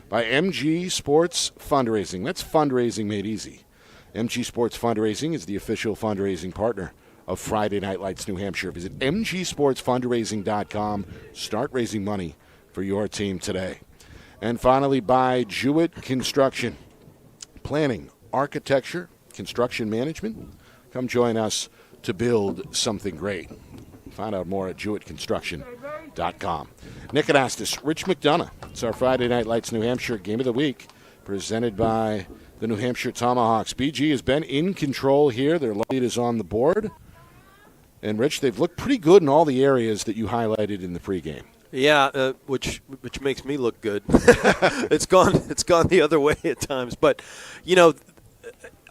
By MG Sports Fundraising. That's fundraising made easy. MG Sports Fundraising is the official fundraising partner of Friday Night Lights New Hampshire. Visit mgsportsfundraising.com. Start raising money for your team today. And finally, by Jewett Construction. Planning, architecture, construction management. Come join us to build something great. Find out more at JewettConstruction.com. Nick Anastas, Rich McDonough. It's our Friday Night Lights New Hampshire Game of the Week, presented by the New Hampshire Tomahawks. BG has been in control here. Their lead is on the board. And, Rich, they've looked pretty good in all the areas that you highlighted in the pregame. Yeah, which makes me look good. It's gone the other way at times. But,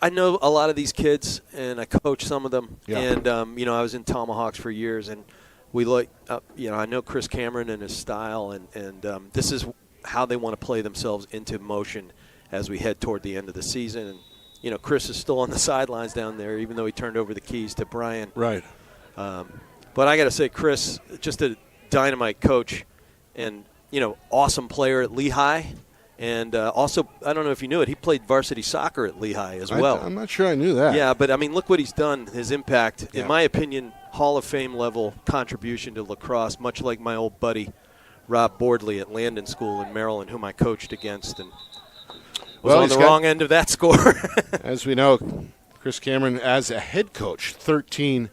I know a lot of these kids, and I coach some of them. Yeah. And, I was in Tomahawks for years, and we I know Chris Cameron and his style, and this is how they want to play themselves into motion as we head toward the end of the season. And, Chris is still on the sidelines down there, even though he turned over the keys to Brian. Right. But I got to say, Chris, just a dynamite coach and, awesome player at Lehigh. And also, I don't know if you knew it, he played varsity soccer at Lehigh as well. I'm not sure I knew that. Yeah, but, look what he's done, his impact. In my opinion, Hall of Fame level contribution to lacrosse, much like my old buddy Rob Boardley at Landon School in Maryland, whom I coached against and was on the wrong end of that score. As we know, Chris Cameron, as a head coach, 13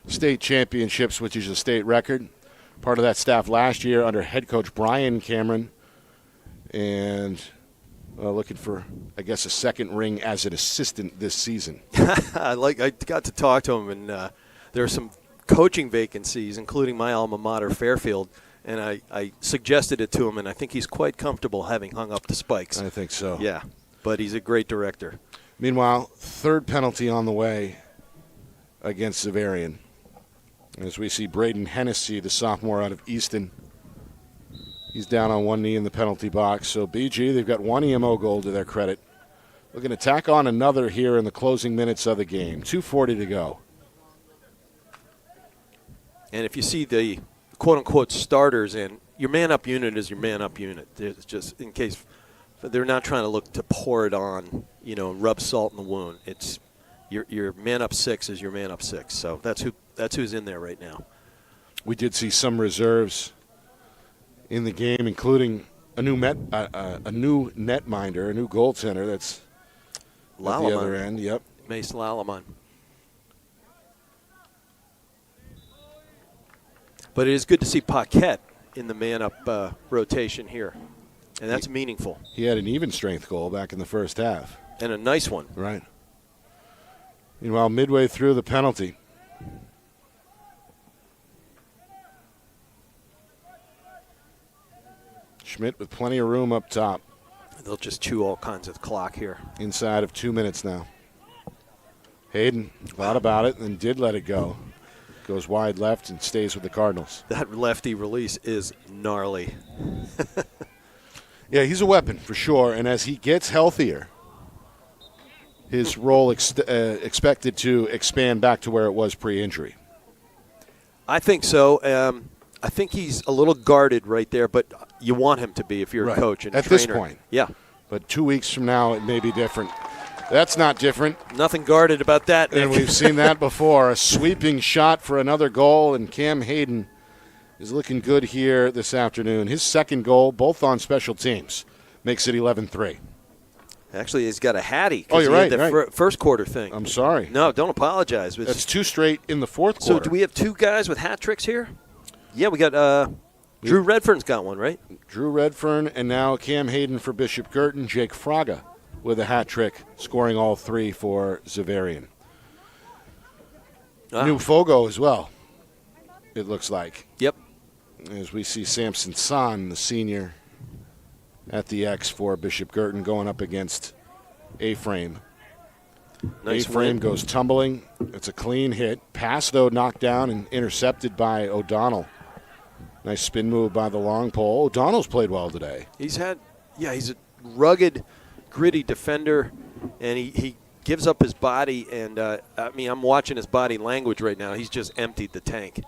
state championships, which is a state record. part of that staff last year under head coach Brian Cameron, and looking for, I guess, a second ring as an assistant this season. I got to talk to him, and there are some coaching vacancies, including my alma mater, Fairfield, and I suggested it to him, and I think he's quite comfortable having hung up the spikes. I think so. Yeah, but he's a great director. Meanwhile, third penalty on the way against Xaverian. As we see Braden Hennessy, the sophomore out of Easton. He's down on one knee in the penalty box. So BG, they've got one EMO goal to their credit. Looking to tack on another here in the closing minutes of the game. 2:40 to go. And if you see the quote-unquote starters in, your man-up unit is your man-up unit. It's just in case they're not trying to look to pour it on, and rub salt in the wound. It's your man-up 6 is your man-up 6. So that's who's in there right now. We did see some reserves in the game, including a new netminder, a new goaltender. That's at the other end. Yep, Mace Lalaman. But it is good to see Paquette in the man-up rotation here, and that's meaningful. He had an even strength goal back in the first half. And a nice one. Right. Meanwhile, midway through the penalty, Schmidt with plenty of room up top. They'll just chew all kinds of clock here. Inside of 2 minutes now. Hayden thought about it and then did let it go. Goes wide left and stays with the Cardinals. That lefty release is gnarly. Yeah, he's a weapon for sure. And as he gets healthier, his role expected to expand back to where it was pre-injury. I think so. I think he's a little guarded right there, but you want him to be if you're a coach and at trainer. this point. Yeah. But 2 weeks from now, it may be different. That's not different. Nothing guarded about that, Nick. And we've seen that before. A sweeping shot for another goal, and Cam Hayden is looking good here this afternoon. His second goal, both on special teams, makes it 11-3. Actually, he's got a hattie. Oh, you're right. The first quarter thing. I'm sorry. No, don't apologize. That's two straight in the fourth quarter. So do we have two guys with hat tricks here? Yeah, we got Drew Redfern's got one, right? Drew Redfern, and now Cam Hayden for Bishop Guertin. Jake Fraga with a hat trick, scoring all three for Xaverian. New Fogo as well, it looks like. Yep. As we see Samson San, the senior, at the X for Bishop Guertin, going up against A-Frame. Nice A-Frame goes tumbling. It's a clean hit. Pass, though, knocked down and intercepted by O'Donnell. Nice spin move by the long pole. O'Donnell's played well today. He's a rugged, gritty defender, and he gives up his body. And, I'm watching his body language right now. He's just emptied the tank.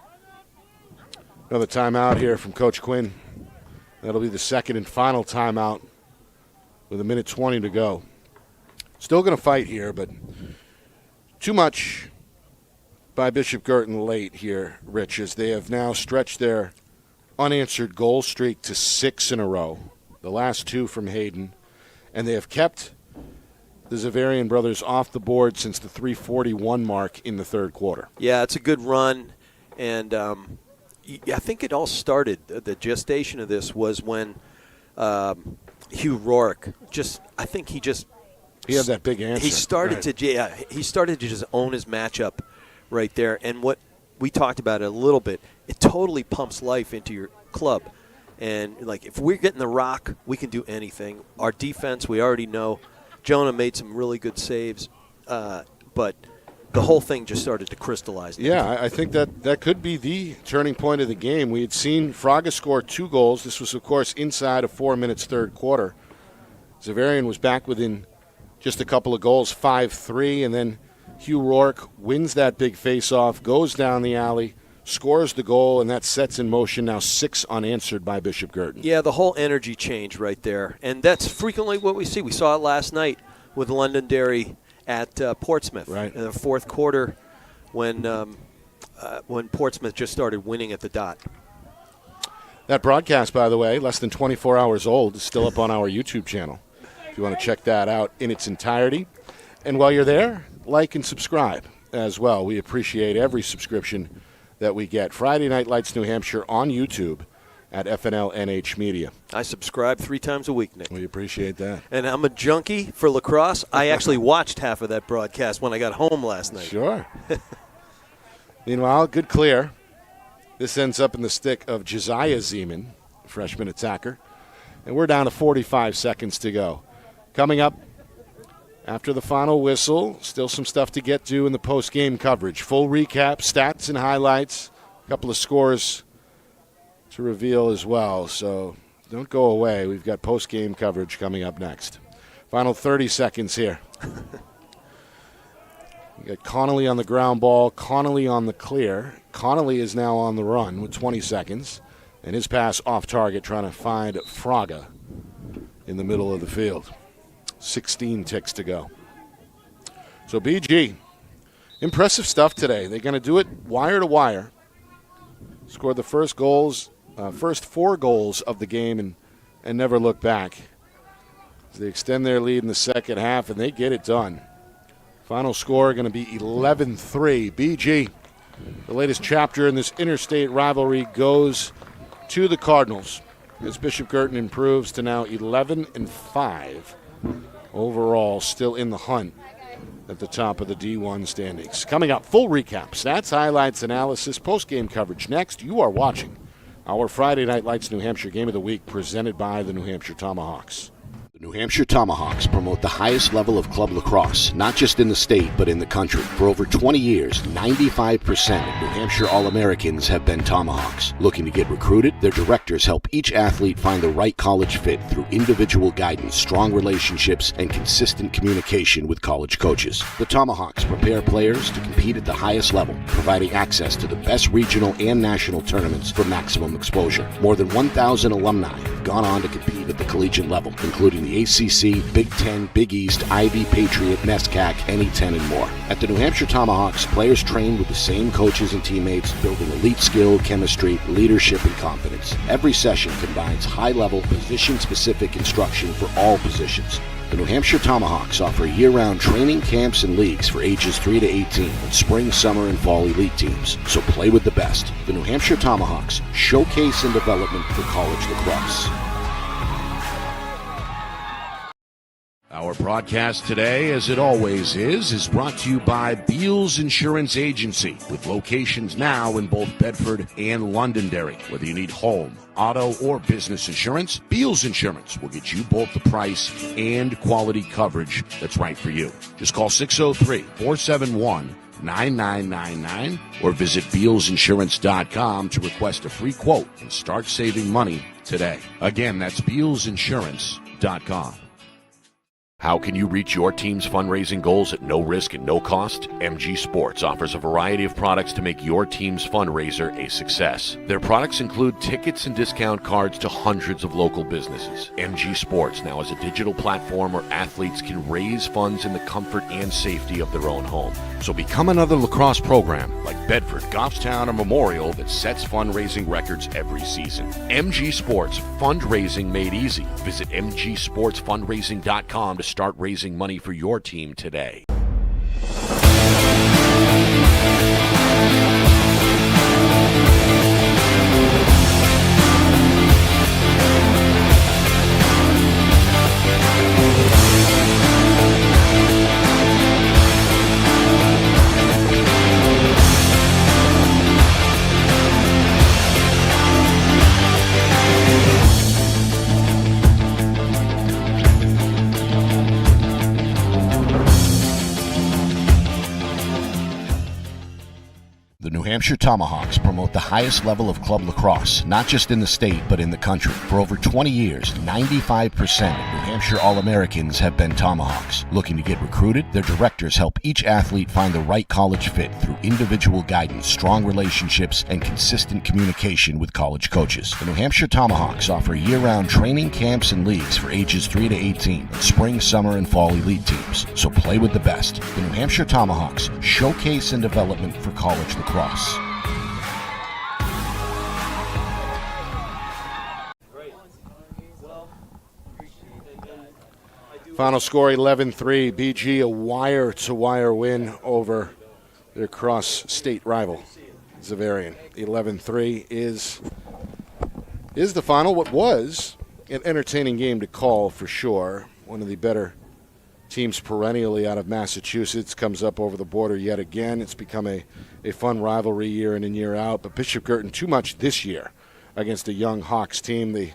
Another timeout here from Coach Quinn. That'll be the second and final timeout with 1:20 to go. Still going to fight here, but too much by Bishop Guertin late here, Rich, as they have now stretched their unanswered goal streak to 6 in a row, the last 2 from Hayden, and they have kept the Xaverian brothers off the board since the 3:41 mark in the third quarter. Yeah, it's a good run, and I think it all started, the gestation of this was when Hugh Rourke he had that big answer. He started to just own his matchup right there, and what we talked about it a little bit, it totally pumps life into your club. And like if we're getting the rock, we can do anything. Our defense, we already know. Jonah made some really good saves, but the whole thing just started to crystallize. Yeah, I think that could be the turning point of the game. We had seen Fraga score 2 goals. This was, of course, inside of 4 minutes third quarter. Xaverian was back within just a couple of goals, 5-3, and then Hugh Rourke wins that big face-off, goes down the alley, scores the goal, and that sets in motion now 6 unanswered by Bishop Guertin. Yeah, the whole energy change right there, and that's frequently what we see. We saw it last night with Londonderry at Portsmouth in the fourth quarter when Portsmouth just started winning at the dot. That broadcast, by the way, less than 24 hours old, is still up on our YouTube channel if you want to check that out in its entirety. And while you're there, like and subscribe as well. We appreciate every subscription that we get. Friday Night Lights New Hampshire on YouTube at FNLNH Media. I subscribe 3 times a week, Nick. We appreciate that. And I'm a junkie for lacrosse. I actually watched half of that broadcast when I got home last night. Sure. Meanwhile, good clear. This ends up in the stick of Josiah Zeman, freshman attacker. And we're down to 45 seconds to go. Coming up after the final whistle, still some stuff to get to in the post-game coverage. Full recap, stats and highlights, a couple of scores to reveal as well. So don't go away. We've got post-game coverage coming up next. Final 30 seconds here. We got Connolly on the ground ball, Connolly on the clear. Connolly is now on the run with 20 seconds. And his pass off target trying to find Fraga in the middle of the field. 16 ticks to go. So BG, impressive stuff today. They're going to do it wire to wire. Scored the first 4 goals of the game and never look back. They extend their lead in the second half and they get it done. Final score going to be 11-3. BG, the latest chapter in this interstate rivalry goes to the Cardinals as Bishop Guertin improves to now 11-5. Overall, still in the hunt at the top of the D1 standings. Coming up, full recap, stats, highlights, analysis, post-game coverage. Next, you are watching our Friday Night Lights New Hampshire Game of the Week presented by the New Hampshire Tomahawks. The New Hampshire Tomahawks promote the highest level of club lacrosse, not just in the state, but in the country. For over 20 years, 95% of New Hampshire All-Americans have been Tomahawks. Looking to get recruited? Their directors help each athlete find the right college fit through individual guidance, strong relationships, and consistent communication with college coaches. The Tomahawks prepare players to compete at the highest level, providing access to the best regional and national tournaments for maximum exposure. More than 1,000 alumni have gone on to compete at the collegiate level, including the ACC, Big Ten, Big East, Ivy, Patriot, NESCAC, NE10, and more. At the New Hampshire Tomahawks, players train with the same coaches and teammates, building elite skill, chemistry, leadership, and confidence. Every session combines high-level, position-specific instruction for all positions. The New Hampshire Tomahawks offer year-round training camps and leagues for ages 3 to 18 and spring, summer, and fall elite teams. So play with the best. The New Hampshire Tomahawks, showcase and development for college lacrosse. Our broadcast today, as it always is brought to you by Beals Insurance Agency, with locations now in both Bedford and Londonderry. Whether you need home, auto, or business insurance, Beals Insurance will get you both the price and quality coverage that's right for you. Just call 603-471-9999 or visit BealsInsurance.com to request a free quote and start saving money today. Again, that's BealsInsurance.com. How can you reach your team's fundraising goals at no risk and no cost? MG Sports offers a variety of products to make your team's fundraiser a success. Their products include tickets and discount cards to hundreds of local businesses. MG Sports now has a digital platform where athletes can raise funds in the comfort and safety of their own home. So become another lacrosse program like Bedford, Goffstown, or Memorial that sets fundraising records every season. MG Sports, fundraising made easy. Visit mgsportsfundraising.com to start raising money for your team today. The New Hampshire Tomahawks promote the highest level of club lacrosse, not just in the state, but in the country. For over 20 years, 95% of New Hampshire All-Americans have been Tomahawks. Looking to get recruited? Their directors help each athlete find the right college fit through individual guidance, strong relationships, and consistent communication with college coaches. The New Hampshire Tomahawks offer year-round training camps and leagues for ages 3 to 18 and spring, summer, and fall elite teams. So play with the best. The New Hampshire Tomahawks, showcase and development for college lacrosse. Final score 11-3. BG, a wire-to-wire win over their cross-state rival. Xaverian. 11-3 is the final. What was an entertaining game to call for sure. One of the better teams perennially out of Massachusetts comes up over the border yet again. It's become a fun rivalry year in and year out. But Bishop Guertin too much this year against a young Hawks team. They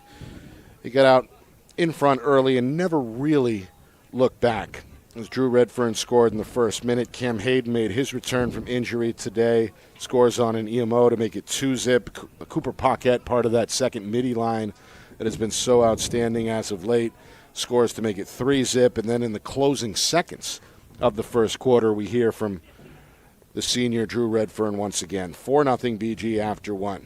got out in front early and never really looked back. As Drew Redfern scored in the first minute, Cam Hayden made his return from injury today, scores on an EMO to make it 2-zip. Cooper Paquette, part of that second midi line that has been so outstanding as of late, scores to make it 3-zip. And then in the closing seconds of the first quarter, we hear from the senior Drew Redfern once again. 4-0 BG after one.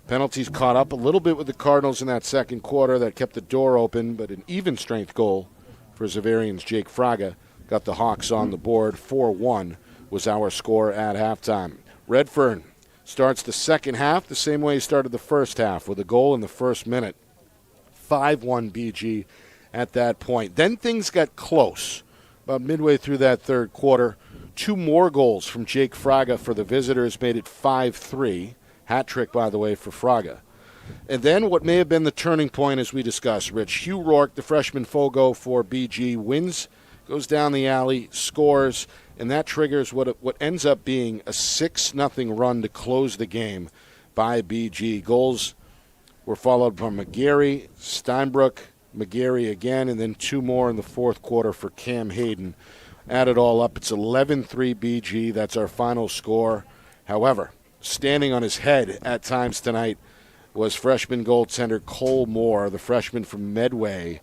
Penalties caught up a little bit with the Cardinals in that second quarter. That kept the door open, but an even-strength goal for Xaverian's Jake Fraga got the Hawks on the board. 4-1 was our score at halftime. Redfern starts the second half the same way he started the first half, with a goal in the first minute. 5-1 BG at that point. Then things got close. About midway through that third quarter, 2 more goals from Jake Fraga for the visitors made it 5-3. Hat trick, by the way, for Fraga. And then what may have been the turning point, as we discussed, Rich, Hugh Rourke, the freshman Fogo for BG, wins, goes down the alley, scores, and that triggers what ends up being a 6-0 run to close the game by BG. Goals were followed by McGarry, Steinbrook, McGarry again, and then 2 more in the fourth quarter for Cam Hayden. Add it all up, it's 11-3 BG. That's our final score. However, standing on his head at times tonight was freshman goaltender Cole Moore, the freshman from Medway,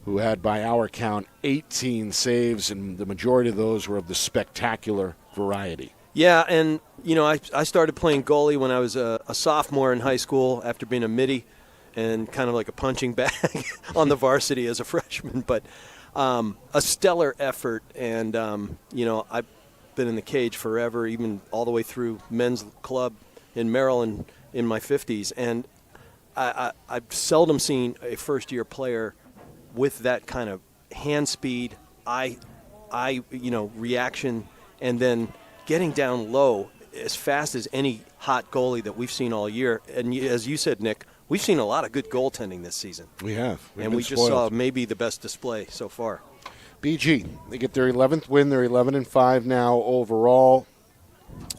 who had, by our count, 18 saves, and the majority of those were of the spectacular variety. Yeah, and, I started playing goalie when I was a sophomore in high school after being a midi and kind of like a punching bag on the varsity as a freshman. But a stellar effort, and, I've been in the cage forever, even all the way through men's club in Maryland in my 50s, and I've seldom seen a first-year player with that kind of hand speed, reaction, and then getting down low as fast as any hot goalie that we've seen all year. And as you said, Nick, we've seen a lot of good goaltending this season. We have. And we just saw maybe the best display so far. BG, they get their 11th win. They're 11-5 now overall,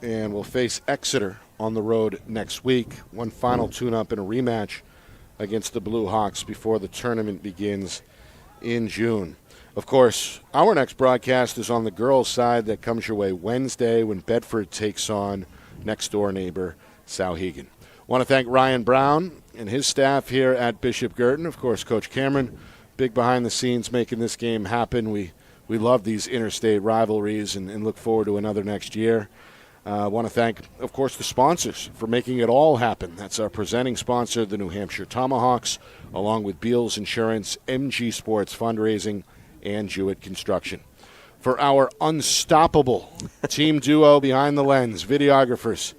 and will face Exeter on the road next week. One final tune-up and a rematch against the Blue Hawks before the tournament begins in June. Of course, our next broadcast is on the girls' side. That comes your way Wednesday when Bedford takes on next-door neighbor Souhegan. Want to thank Ryan Brown and his staff here at Bishop Guertin. Of course, Coach Cameron, big behind the scenes making this game happen. We love these interstate rivalries and look forward to another next year. I want to thank, of course, the sponsors for making it all happen. That's our presenting sponsor, the New Hampshire Tomahawks, along with Beals Insurance, MG Sports Fundraising, and Jewett Construction. For our unstoppable team duo behind the lens, videographers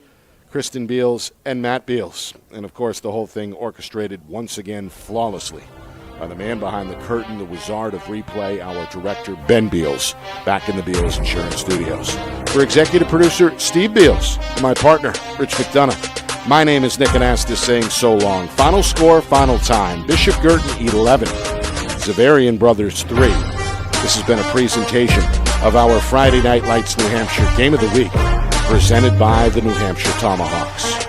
Kristen Beals and Matt Beals. And, of course, the whole thing orchestrated once again flawlessly by the man behind the curtain, the wizard of replay, our director, Ben Beals, back in the Beals Insurance Studios. For executive producer, Steve Beals, and my partner, Rich McDonough, my name is Nick Anastas saying so long. Final score, final time. Bishop Guertin 11, Xaverian Brothers 3. This has been a presentation of our Friday Night Lights New Hampshire Game of the Week, presented by the New Hampshire Tomahawks.